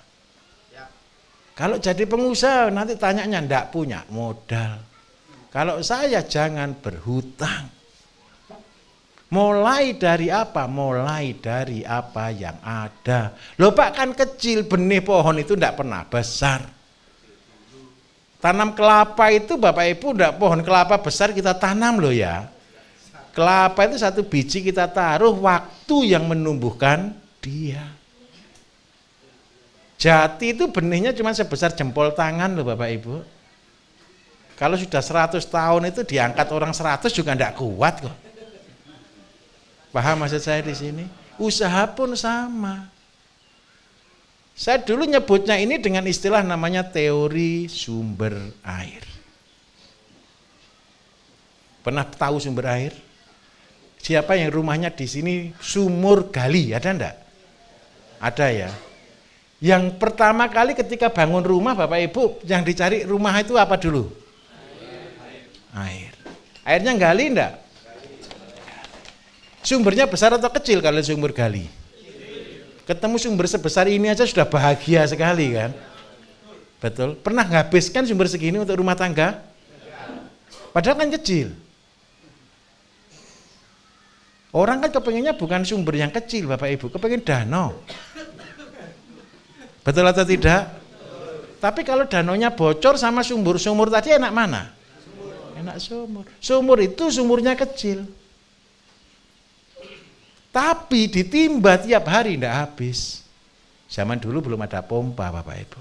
Kalau jadi pengusaha nanti tanyanya enggak punya modal. Kalau saya jangan berhutang. Mulai dari apa? Mulai dari apa yang ada. Loh Pak, kan kecil, benih pohon itu enggak pernah besar. Tanam kelapa itu Bapak Ibu enggak pohon kelapa besar kita tanam loh ya. Kelapa itu satu biji kita taruh, waktu yang menumbuhkan dia. Jati itu benihnya cuma sebesar jempol tangan loh Bapak Ibu. Kalau sudah 100 tahun itu diangkat orang 100 juga tidak kuat kok. Paham maksud saya di sini? Usaha pun sama. Saya dulu nyebutnya ini dengan istilah namanya teori sumber air. Pernah tahu sumber air? Siapa yang rumahnya di sini sumur gali, ada enggak? Ada ya. Yang pertama kali ketika bangun rumah Bapak Ibu, yang dicari rumah itu apa dulu? Air. Airnya gali enggak? Sumbernya besar atau kecil kalau sumber gali? Ketemu sumber sebesar ini aja sudah bahagia sekali kan? Betul? Pernah nghabiskan sumber segini untuk rumah tangga? Padahal kan kecil. Orang kan kepengennya bukan sumber yang kecil Bapak Ibu, kepengen danau. Betul atau tidak? Tapi kalau danaunya bocor sama sumur tadi enak mana? Enak sumur. Sumur itu sumurnya kecil. Tapi ditimba tiap hari tidak habis. Zaman dulu belum ada pompa Bapak Ibu.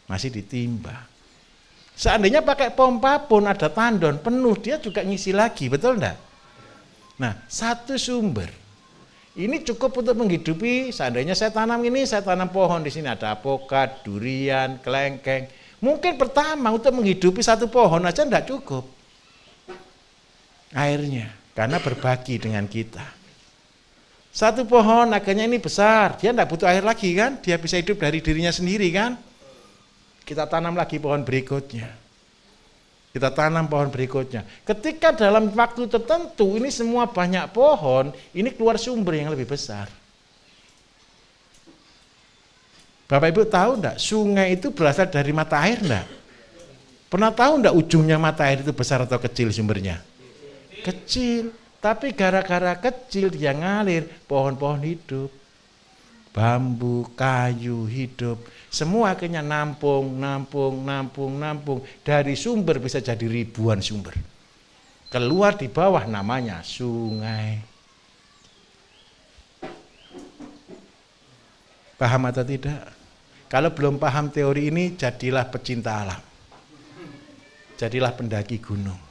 Masih ditimba. Seandainya pakai pompa pun ada tandon penuh, dia juga ngisi lagi, betul enggak? Nah, satu sumber. Ini cukup untuk menghidupi, seandainya saya tanam ini, saya tanam pohon di sini ada apokat, durian, kelengkeng. Mungkin pertama untuk menghidupi satu pohon aja enggak cukup. Airnya, karena berbagi dengan kita. Satu pohon akhirnya ini besar, dia tidak butuh air lagi kan, dia bisa hidup dari dirinya sendiri kan. Kita tanam lagi pohon berikutnya. Kita tanam pohon berikutnya. Ketika dalam waktu tertentu ini semua banyak pohon, ini keluar sumber yang lebih besar. Bapak Ibu tahu enggak, sungai itu berasal dari mata air enggak? Pernah tahu enggak ujungnya mata air itu besar atau kecil sumbernya? Kecil. Tapi gara-gara kecil dia ngalir, pohon-pohon hidup. Bambu, kayu hidup. Semua akhirnya nampung. Dari sumber bisa jadi ribuan sumber. Keluar di bawah namanya sungai. Paham atau tidak? Kalau belum paham teori ini, jadilah pecinta alam. Jadilah pendaki gunung.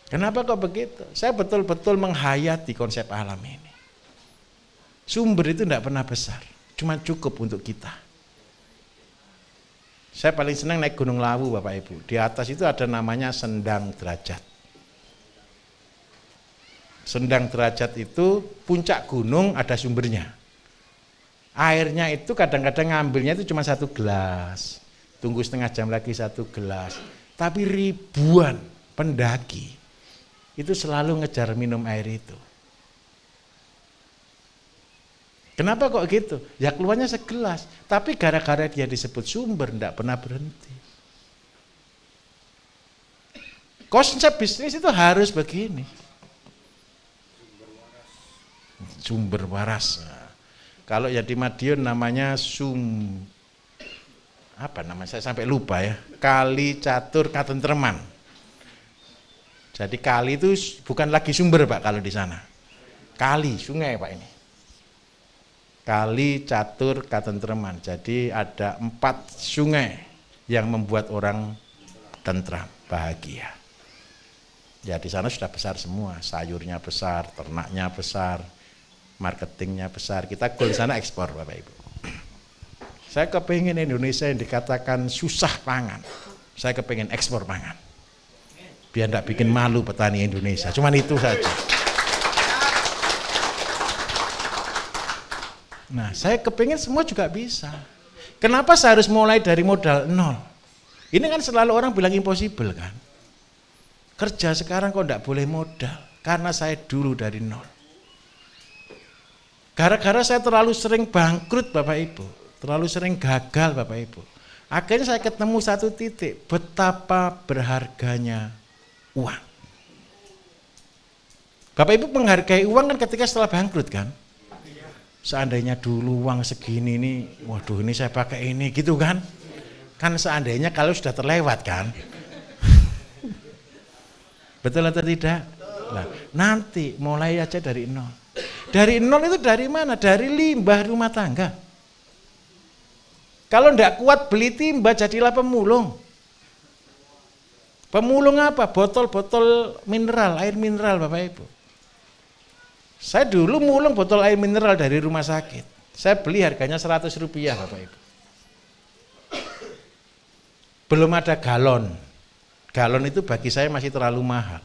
Kenapa kok begitu? Saya betul-betul menghayati konsep alam ini. Sumber itu tidak pernah besar, cuma cukup untuk kita. Saya paling senang naik Gunung Lawu Bapak Ibu. Di atas itu ada namanya Sendang Derajat. Sendang Derajat itu puncak gunung ada sumbernya. Airnya itu kadang-kadang ngambilnya itu cuma 1 gelas. Tunggu setengah jam lagi 1 gelas. Tapi ribuan pendaki itu selalu ngejar minum air itu. Kenapa kok gitu? Ya keluarnya segelas, tapi gara-gara dia disebut sumber tidak pernah berhenti. Konsep bisnis itu harus begini. Sumber waras. Nah, kalau ya di Madiun namanya apa namanya? Saya sampai lupa ya. Kali Catur Katentreman. Jadi kali itu bukan lagi sumber Pak kalau di sana. Kali, sungai Pak ini. Kali Catur Katentreman. Jadi ada 4 sungai yang membuat orang tentram, bahagia. Ya di sana sudah besar semua, sayurnya besar, ternaknya besar, marketingnya besar. Kita goal di sana ekspor Bapak Ibu. Saya kepingin Indonesia yang dikatakan susah pangan. Saya kepingin ekspor pangan. Biar tidak bikin malu petani Indonesia. Cuman itu saja. Nah, saya kepingin semua juga bisa. Kenapa saya harus mulai dari modal nol? Ini kan selalu orang bilang impossible kan. Kerja sekarang kok tidak boleh modal. Karena saya dulu dari nol. Gara-gara saya terlalu sering bangkrut Bapak Ibu. Terlalu sering gagal Bapak Ibu. Akhirnya saya ketemu satu titik. Betapa berharganya uang. Bapak Ibu menghargai uang kan ketika setelah bangkrut kan? Seandainya dulu uang segini nih, waduh ini saya pakai ini gitu kan? Kan seandainya kalau sudah terlewat kan? Betul atau tidak? Nah, nanti mulai aja dari nol. Dari nol itu dari mana? Dari limbah rumah tangga. Kalau enggak kuat beli timba, jadilah pemulung. Pemulung apa? Botol-botol mineral, air mineral Bapak Ibu. Saya dulu mulung botol air mineral dari rumah sakit. Saya beli harganya Rp100 Bapak Ibu. Belum ada galon. Galon itu bagi saya masih terlalu mahal.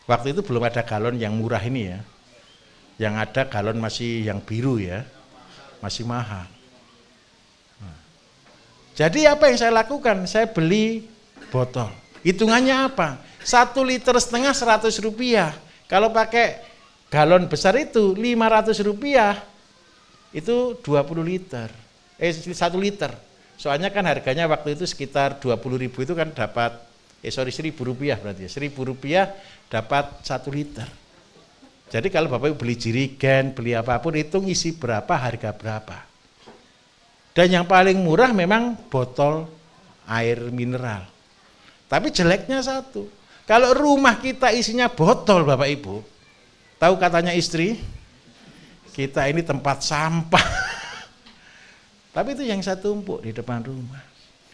Waktu itu belum ada galon yang murah ini ya. Yang ada galon masih yang biru ya. Masih mahal. Jadi apa yang saya lakukan? Saya beli botol. Hitungannya apa? 1,5 liter Rp100. Kalau pakai galon besar itu Rp500, itu 20 liter. 1 liter. Soalnya kan harganya waktu itu sekitar 20.000 itu kan dapat, Rp1.000 berarti ya. Rp1.000 dapat 1 liter. Jadi kalau Bapak Ibu beli jerigen, beli apapun, hitung isi berapa, harga berapa. Dan yang paling murah memang botol air mineral. Tapi jeleknya satu. Kalau rumah kita isinya botol Bapak Ibu, tahu katanya istri, kita ini tempat sampah. Tapi itu yang saya tumpuk di depan rumah.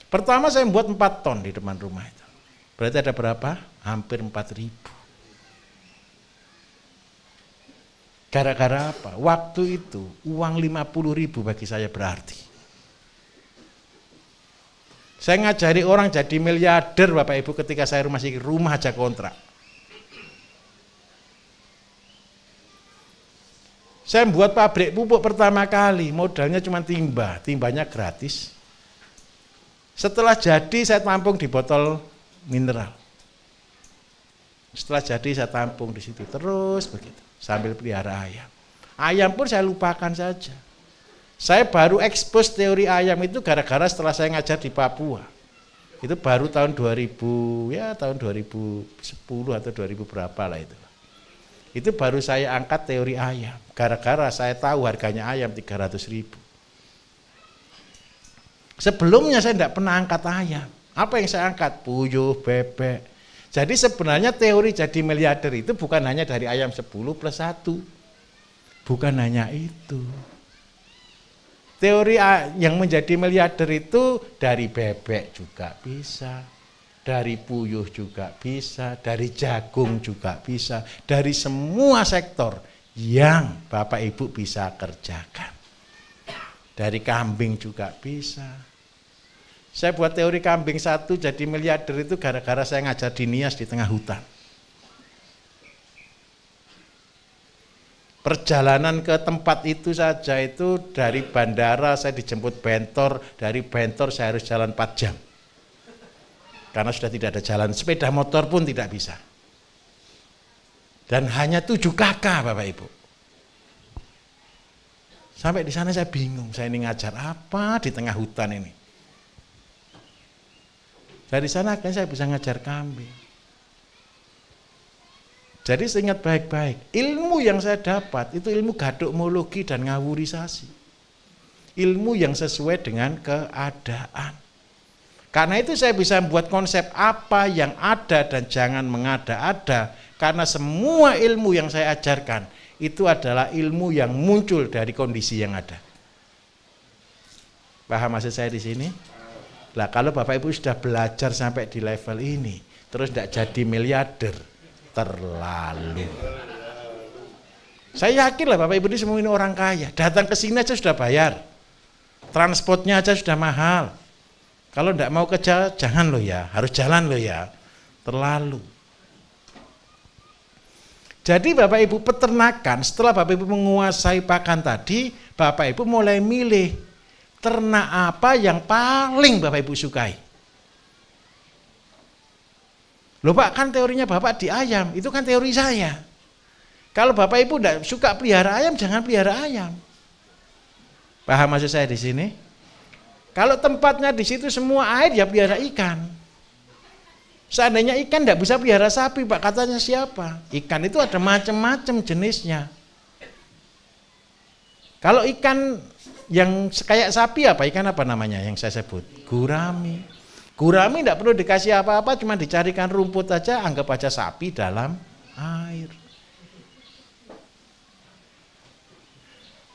Pertama saya membuat 4 ton di depan rumah itu. Berarti ada berapa? Hampir 4.000. Gara-gara apa? Waktu itu uang 50.000 bagi saya berarti. Saya ngajari orang jadi miliarder Bapak Ibu ketika saya masih rumah aja kontrak. Saya membuat pabrik pupuk pertama kali, modalnya cuma timba, timbanya gratis. Setelah jadi saya tampung di botol mineral. Setelah jadi saya tampung di situ terus begitu, sambil pelihara ayam. Ayam pun saya lupakan saja. Saya baru expose teori ayam itu gara-gara setelah saya ngajar di Papua. Itu baru tahun 2000, ya tahun 2010 atau 2000 berapa lah itu. Itu baru saya angkat teori ayam. Gara-gara saya tahu harganya ayam 300.000. Sebelumnya saya tidak pernah angkat ayam. Apa yang saya angkat? Puyuh, bebek. Jadi sebenarnya teori jadi miliarder itu bukan hanya dari ayam 10 plus 1. Bukan hanya itu. Teori yang menjadi miliarder itu dari bebek juga bisa. Dari puyuh juga bisa, dari jagung juga bisa, dari semua sektor yang Bapak Ibu bisa kerjakan. Dari kambing juga bisa. Saya buat teori kambing 1 jadi miliarder itu gara-gara saya ngajar di Nias di tengah hutan. Perjalanan ke tempat itu saja itu dari bandara saya dijemput bentor, dari bentor saya harus jalan 4 jam. Karena sudah tidak ada jalan, sepeda motor pun tidak bisa. Dan hanya 7 kakak Bapak Ibu. Sampai di sana saya bingung, saya ini ngajar apa di tengah hutan ini. Dari sana akhirnya saya bisa ngajar kambing. Jadi saya ingat baik-baik, ilmu yang saya dapat itu ilmu gadokmologi dan ngawurisasi. Ilmu yang sesuai dengan keadaan. Karena itu saya bisa membuat konsep apa yang ada dan jangan mengada-ada. Karena semua ilmu yang saya ajarkan itu adalah ilmu yang muncul dari kondisi yang ada. Paham maksud saya di sini? Lah kalau Bapak Ibu sudah belajar sampai di level ini, terus tidak jadi miliarder, terlalu. Saya yakin lah Bapak Ibu ini semua ini orang kaya. Datang ke sini aja sudah bayar. Transportnya aja sudah mahal. Kalau tidak mau kerja, jangan loh ya, harus jalan loh ya, terlalu. Jadi Bapak Ibu peternakan, setelah Bapak Ibu menguasai pakan tadi, Bapak Ibu mulai milih ternak apa yang paling Bapak Ibu sukai. Loh Pak, kan teorinya Bapak di ayam, itu kan teori saya. Kalau Bapak Ibu tidak suka pelihara ayam, jangan pelihara ayam. Paham maksud saya di sini? Kalau tempatnya di situ semua air, ya pelihara ikan. Seandainya ikan tidak bisa pelihara sapi, Pak, katanya siapa? Ikan itu ada macam-macam jenisnya. Kalau ikan yang kayak sapi apa? Ikan apa namanya yang saya sebut? Gurami. Gurami tidak perlu dikasih apa-apa, cuma dicarikan rumput aja, anggap aja sapi dalam air.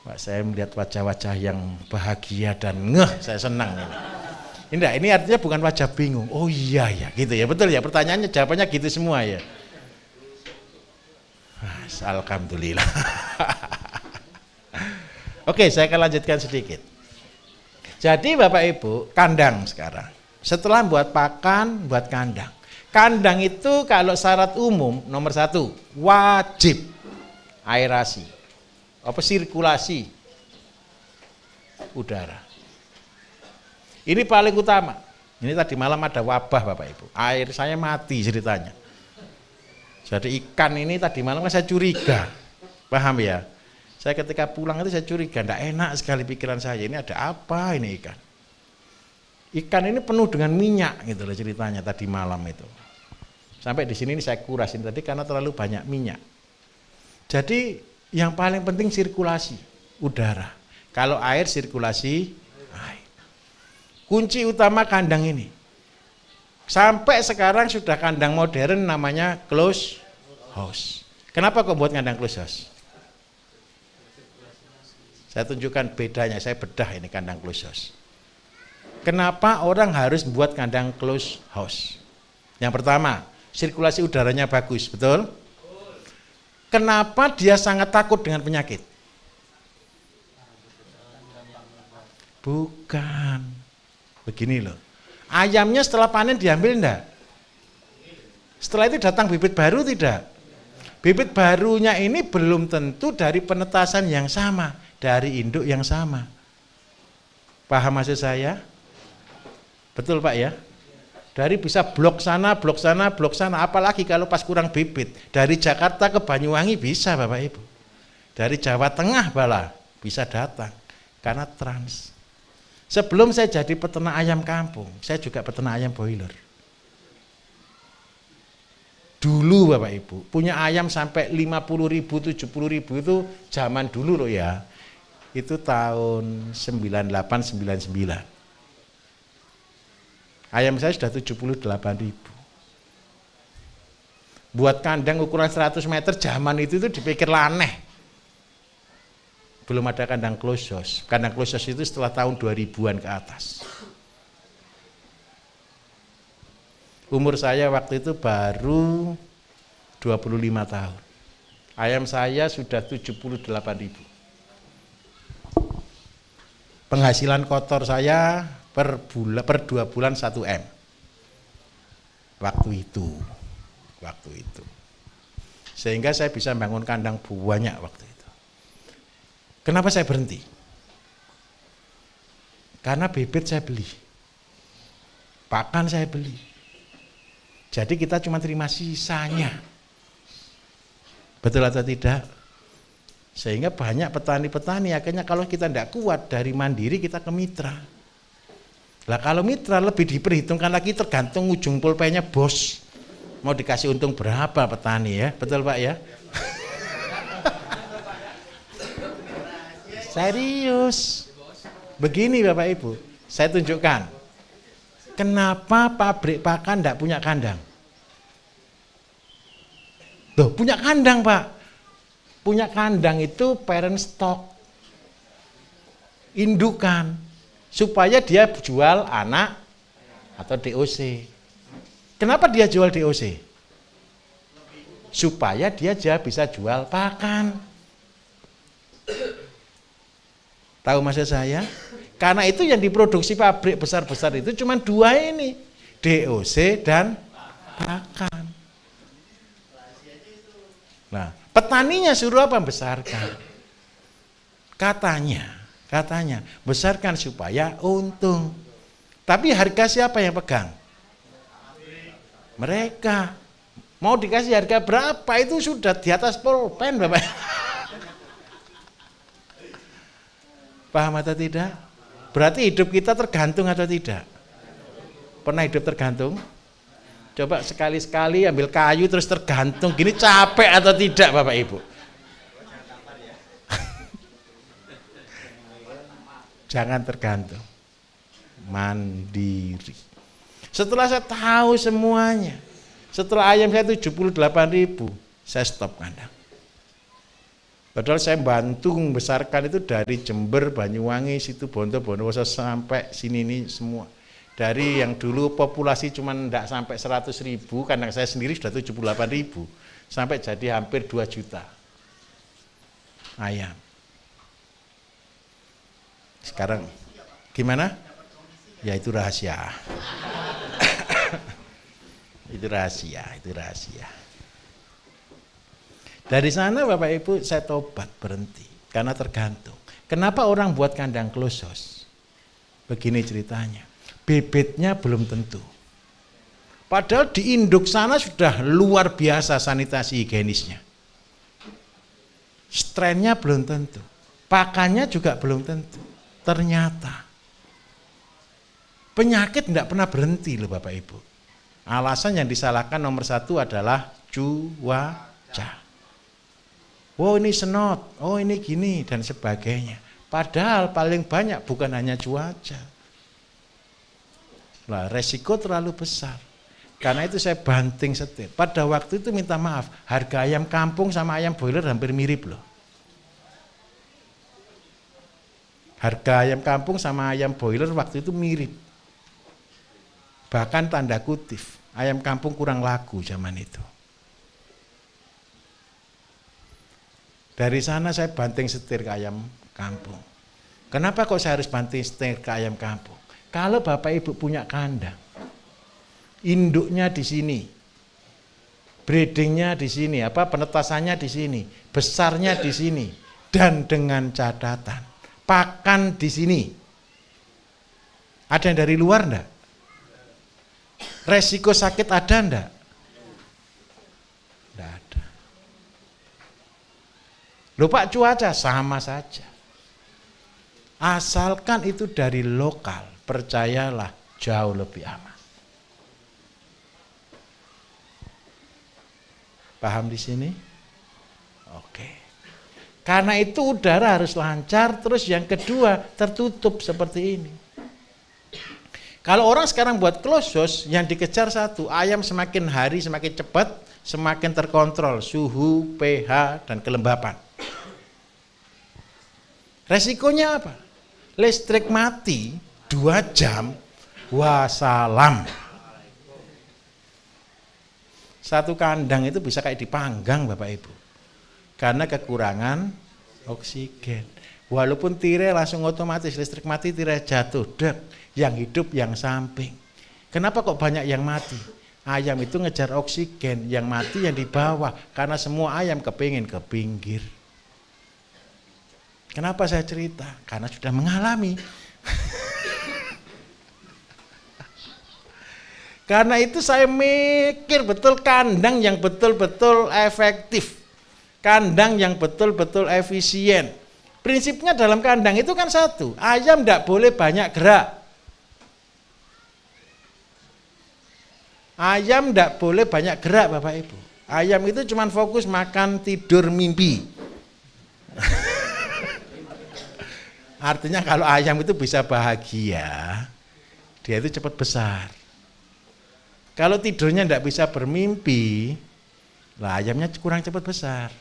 Pak, saya melihat wajah-wajah yang bahagia dan ngeh, saya senang. Ini artinya bukan wajah bingung. Oh iya ya, gitu ya, betul ya. Pertanyaannya, jawabannya gitu semua ya. Alhamdulillah. Oke, saya akan lanjutkan sedikit. Jadi Bapak Ibu, kandang sekarang. Setelah buat pakan, buat kandang. Kandang itu kalau syarat umum nomor 1, wajib aerasi. Apa sirkulasi udara. Ini paling utama. Ini tadi malam ada wabah Bapak Ibu. Air saya mati ceritanya. Jadi ikan ini tadi malam kan saya curiga. Paham ya? Saya ketika pulang itu saya curiga, enggak enak sekali pikiran saya. Ini ada apa ini ikan? Ikan ini penuh dengan minyak gitu loh ceritanya tadi malam itu. Sampai di sini ini saya kurasin tadi karena terlalu banyak minyak. Jadi yang paling penting sirkulasi udara. Kalau air sirkulasi air. Kunci utama kandang ini. Sampai sekarang sudah kandang modern namanya close house. Kenapa kok buat kandang close house? Saya tunjukkan bedanya, saya bedah ini kandang close house. Kenapa orang harus buat kandang close house? Yang pertama, sirkulasi udaranya bagus, betul? Kenapa dia sangat takut dengan penyakit? Bukan. Begini loh, ayamnya setelah panen diambil enggak? Setelah itu datang bibit baru tidak? Bibit barunya ini belum tentu dari penetasan yang sama, dari induk yang sama. Paham maksud saya? Betul Pak ya? Dari bisa blok sana, blok sana, blok sana, apalagi kalau pas kurang bibit. Dari Jakarta ke Banyuwangi bisa Bapak Ibu. Dari Jawa Tengah malah bisa datang, karena trans. Sebelum saya jadi peternak ayam kampung, saya juga peternak ayam boiler. Dulu Bapak Ibu, punya ayam sampai 50.000, 70.000 itu zaman dulu loh ya. Itu tahun 98, 99. Ayam saya sudah 78.000. Buat kandang ukuran 100 meter zaman itu dipikir aneh. Belum ada kandang close house. Kandang close house itu setelah tahun 2000-an ke atas. Umur saya waktu itu baru 25 tahun. Ayam saya sudah 78.000. Penghasilan kotor saya per 2 bulan 1 M. Waktu itu. Sehingga saya bisa bangun kandang banyak waktu itu. Kenapa saya berhenti? Karena bibit saya beli, pakan saya beli. Jadi kita cuma terima sisanya. Betul atau tidak? Sehingga banyak petani-petani akhirnya kalau kita tidak kuat dari mandiri kita ke mitra. Lah kalau mitra lebih diperhitungkan lagi tergantung ujung pulpennya bos. Mau dikasih untung berapa petani ya? Betul Pak ya? Serius. Begini Bapak Ibu, saya tunjukkan. Kenapa pabrik pakan tidak punya kandang? Loh, punya kandang Pak. Punya kandang itu parent stock. Indukan. Supaya dia jual anak atau DOC. Kenapa dia jual DOC? Supaya dia bisa jual pakan. Tahu maksud saya? Karena itu yang diproduksi pabrik besar-besar itu cuma 2 ini, DOC dan pakan. Nah, petaninya suruh apa? Besarkan. Katanya besarkan supaya untung. Tapi harga siapa yang pegang? Mereka. Mau dikasih harga berapa itu sudah di atas pulpen Bapak. Paham atau tidak? Berarti hidup kita tergantung atau tidak? Pernah hidup tergantung? Coba sekali-sekali ambil kayu terus tergantung, gini capek atau tidak Bapak Ibu? Jangan tergantung. Mandiri. Setelah saya tahu semuanya, setelah ayam saya 78.000, saya stop kandang. Padahal saya bantu membesarkan itu dari Jember, Banyuwangi, situ Bondo, Bondowoso sampai sini ini semua. Dari yang dulu populasi cuma tidak sampai 100.000, kandang saya sendiri sudah 78.000, sampai jadi hampir 2 juta ayam. Sekarang gimana? Ya itu rahasia. Itu rahasia. Dari sana Bapak Ibu saya tobat berhenti karena tergantung. Kenapa orang buat kandang close house? Begini ceritanya. Bebetnya belum tentu. Padahal di induk sana sudah luar biasa sanitasi higienisnya. Strainnya belum tentu. Pakannya juga belum tentu. Ternyata penyakit tidak pernah berhenti loh Bapak Ibu. Alasan yang disalahkan nomor 1 adalah cuaca. Oh ini senot, oh ini gini dan sebagainya. Padahal paling banyak bukan hanya cuaca. Lah resiko terlalu besar. Karena itu saya banting setir. Pada waktu itu minta maaf, harga ayam kampung sama ayam broiler hampir mirip loh. Harga ayam kampung sama ayam broiler waktu itu mirip. Bahkan tanda kutip, ayam kampung kurang laku zaman itu. Dari sana saya banting setir ke ayam kampung. Kenapa kok saya harus banting setir ke ayam kampung? Kalau Bapak Ibu punya kandang, induknya di sini, breedingnya di sini, penetasannya di sini, besarnya di sini, dan dengan catatan pakan di sini. Ada yang dari luar enggak? Resiko sakit ada enggak? Enggak ada. Loh Pak, cuaca sama saja. Asalkan itu dari lokal, percayalah jauh lebih aman. Paham di sini? Oke. Karena itu udara harus lancar, terus yang kedua tertutup seperti ini. Kalau orang sekarang buat close house, yang dikejar satu, ayam semakin hari semakin cepat, semakin terkontrol suhu, pH, dan kelembapan. Resikonya apa? Listrik mati 2 jam, wassalam. Satu kandang itu bisa kayak dipanggang Bapak Ibu. Karena kekurangan oksigen. Walaupun tirai langsung otomatis, listrik mati tirai jatuh, dek. Yang hidup yang samping. Kenapa kok banyak yang mati? Ayam itu ngejar oksigen, yang mati yang di bawah. Karena semua ayam kepingin ke pinggir. Kenapa saya cerita? Karena sudah mengalami. Karena itu saya mikir betul kandang yang betul-betul efektif. Kandang yang betul-betul efisien. Prinsipnya dalam kandang itu kan satu, ayam tidak boleh banyak gerak. Ayam tidak boleh banyak gerak Bapak Ibu. Ayam itu cuma fokus makan, tidur, mimpi. Artinya kalau ayam itu bisa bahagia, dia itu cepat besar. Kalau tidurnya tidak bisa bermimpi, lah ayamnya kurang cepat besar.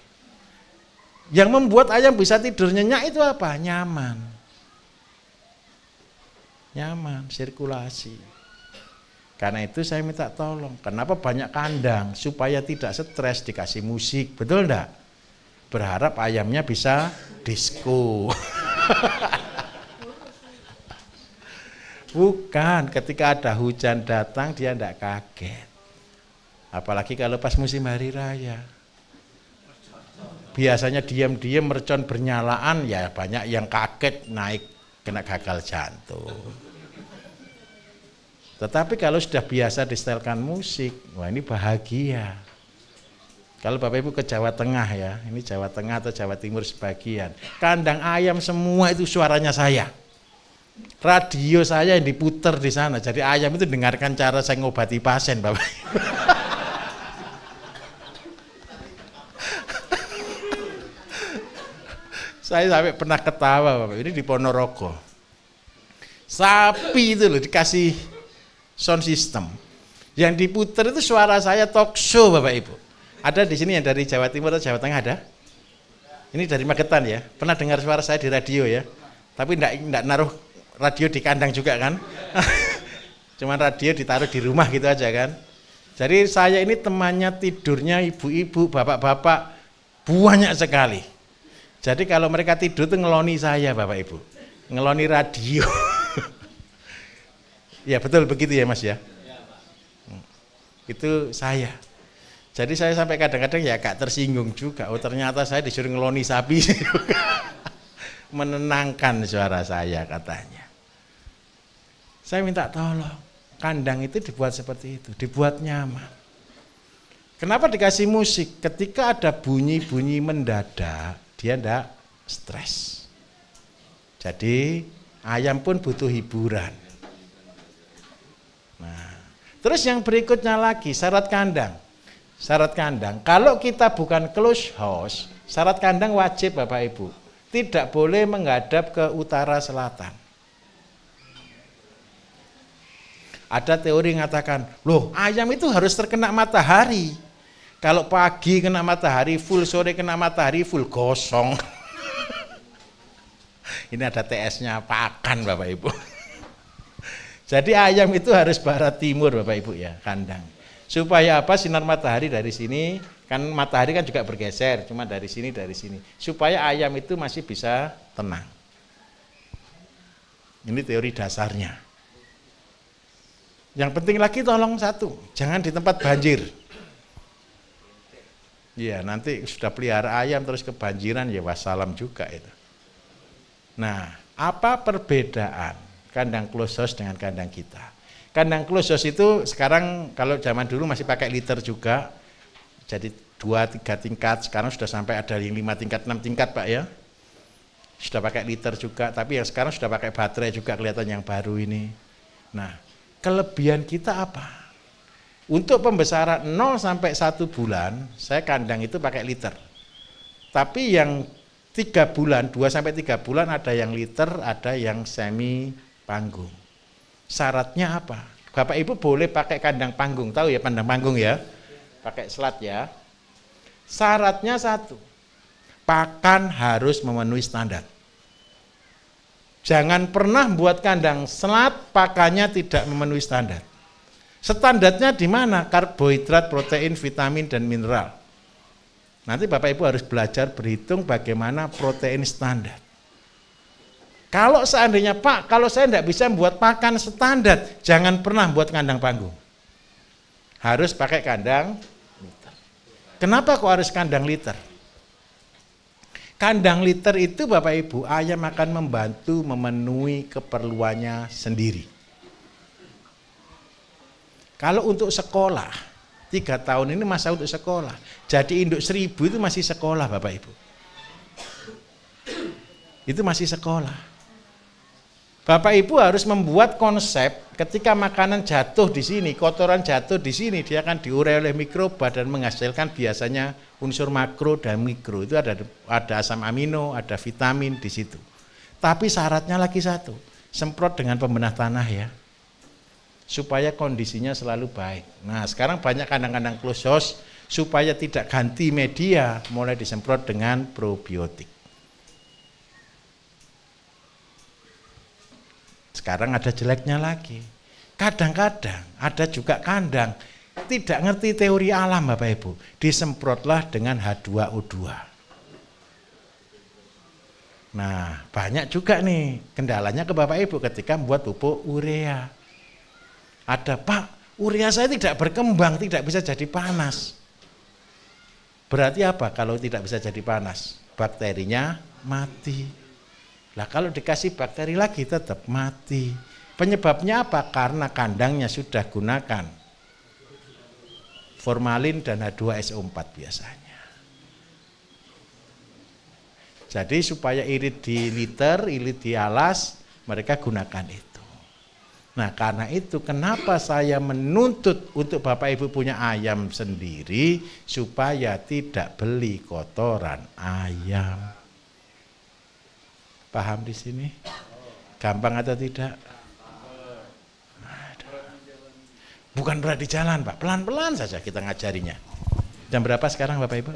Yang membuat ayam bisa tidur nyenyak itu apa? Nyaman. Nyaman, sirkulasi. Karena itu saya minta tolong, kenapa banyak kandang? Supaya tidak stres, dikasih musik, betul enggak? Berharap ayamnya bisa disco. Bukan, ketika ada hujan datang dia enggak kaget. Apalagi kalau pas musim hari raya. Biasanya diam-diam mercon bernyalaan, ya banyak yang kaget naik kena gagal jantung. Tetapi kalau sudah biasa disetelkan musik, wah ini bahagia. Kalau Bapak Ibu ke Jawa Tengah ya, ini Jawa Tengah atau Jawa Timur sebagian, kandang ayam semua itu suaranya saya. Radio saya yang diputer di sana, jadi ayam itu dengarkan cara saya ngobati pasien Bapak Ibu. Saya sampai pernah ketawa Bapak, ini di Ponorogo. Sapi itu loh dikasih sound system. Yang diputer itu suara saya talk show Bapak Ibu. Ada di sini yang dari Jawa Timur atau Jawa Tengah ada? Ini dari Magetan ya. Pernah dengar suara saya di radio ya? Tapi enggak naruh radio di kandang juga kan? Cuman radio ditaruh di rumah gitu aja kan? Jadi saya ini temannya tidurnya ibu-ibu, bapak-bapak banyak sekali. Jadi kalau mereka tidur tuh ngeloni saya Bapak Ibu. Ngeloni radio. Ya betul begitu ya Mas ya? Itu saya. Jadi saya sampai kadang-kadang ya agak tersinggung juga. Oh ternyata saya disuruh ngeloni sapi juga. Menenangkan suara saya katanya. Saya minta tolong. Kandang itu dibuat seperti itu. Dibuat nyaman. Kenapa dikasih musik? Ketika ada bunyi-bunyi mendadak, dia enggak stres. Jadi ayam pun butuh hiburan. Nah, terus yang berikutnya lagi syarat kandang. Syarat kandang, kalau kita bukan close house, syarat kandang wajib Bapak Ibu, tidak boleh menghadap ke utara selatan. Ada teori mengatakan, loh ayam itu harus terkena matahari. Kalau pagi kena matahari full, sore kena matahari full, gosong. Ini ada TS-nya pakan Bapak Ibu. Jadi ayam itu harus barat timur Bapak Ibu ya, kandang. Supaya apa? Sinar matahari dari sini, kan matahari kan juga bergeser, cuma dari sini, supaya ayam itu masih bisa tenang. Ini teori dasarnya. Yang penting lagi tolong satu, jangan di tempat banjir. Iya, nanti sudah pelihara ayam terus kebanjiran ya wassalam juga itu. Nah, apa perbedaan kandang close house dengan kandang kita? Kandang close house itu sekarang kalau zaman dulu masih pakai liter juga, jadi 2-3 tingkat, sekarang sudah sampai ada yang 5 tingkat, 6 tingkat Pak ya. Sudah pakai liter juga, tapi yang sekarang sudah pakai baterai juga kelihatan yang baru ini. Nah, kelebihan kita apa? Untuk pembesaran 0 sampai 1 bulan, saya kandang itu pakai liter. Tapi yang 3 bulan, 2 sampai 3 bulan ada yang liter, ada yang semi panggung. Syaratnya apa? Bapak Ibu boleh pakai kandang panggung, tahu ya kandang panggung ya? Pakai selat ya. Syaratnya satu, pakan harus memenuhi standar. Jangan pernah buat kandang selat, pakannya tidak memenuhi standar. Standarnya di mana? Karbohidrat, protein, vitamin, dan mineral. Nanti Bapak Ibu harus belajar berhitung bagaimana protein standar. Kalau seandainya Pak, kalau saya tidak bisa buat pakan standar, jangan pernah buat kandang panggung. Harus pakai kandang liter. Kenapa kok harus kandang liter? Kandang liter itu Bapak Ibu, ayam akan membantu memenuhi keperluannya sendiri. Kalau untuk sekolah, 3 tahun ini masa untuk sekolah. Jadi induk 1000 itu masih sekolah Bapak Ibu. Itu masih sekolah. Bapak Ibu harus membuat konsep ketika makanan jatuh di sini, kotoran jatuh di sini, dia akan diurai oleh mikroba dan menghasilkan biasanya unsur makro dan mikro. Itu ada asam amino, ada vitamin di situ. Tapi syaratnya lagi satu, semprot dengan pembenah tanah ya, supaya kondisinya selalu baik. Nah sekarang banyak kandang-kandang close house, supaya tidak ganti media, mulai disemprot dengan probiotik. Sekarang ada jeleknya lagi. Kadang-kadang ada juga kandang tidak ngerti teori alam Bapak Ibu. Disemprotlah dengan H2O2. Nah, banyak juga nih kendalanya ke Bapak Ibu ketika membuat pupuk urea. Ada, Pak, urea saya tidak berkembang, tidak bisa jadi panas. Berarti apa kalau tidak bisa jadi panas? Bakterinya mati. Lah kalau dikasih bakteri lagi tetap mati. Penyebabnya apa? Karena kandangnya sudah gunakan formalin dan H2SO4 biasanya. Jadi supaya irit di liter, irit di alas, mereka gunakan itu. Nah karena itu kenapa saya menuntut untuk Bapak Ibu punya ayam sendiri supaya tidak beli kotoran ayam. Paham di sini? Gampang atau tidak? Bukan berat di jalan Pak, pelan-pelan saja kita ngajarinya. Jam berapa sekarang Bapak Ibu?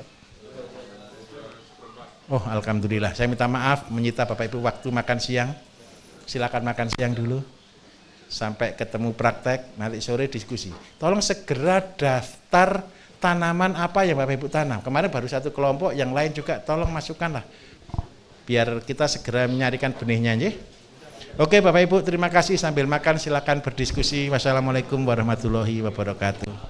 Oh alhamdulillah, saya minta maaf menyita Bapak Ibu waktu makan siang. Silakan makan siang dulu. Sampai ketemu praktek, nanti sore diskusi. Tolong segera daftar tanaman apa yang Bapak Ibu tanam. Kemarin baru satu kelompok, yang lain juga tolong masukkanlah. Biar kita segera menyarikan benihnya. Ya. Oke Bapak Ibu, terima kasih. Sambil makan silakan berdiskusi. Wassalamualaikum warahmatullahi wabarakatuh.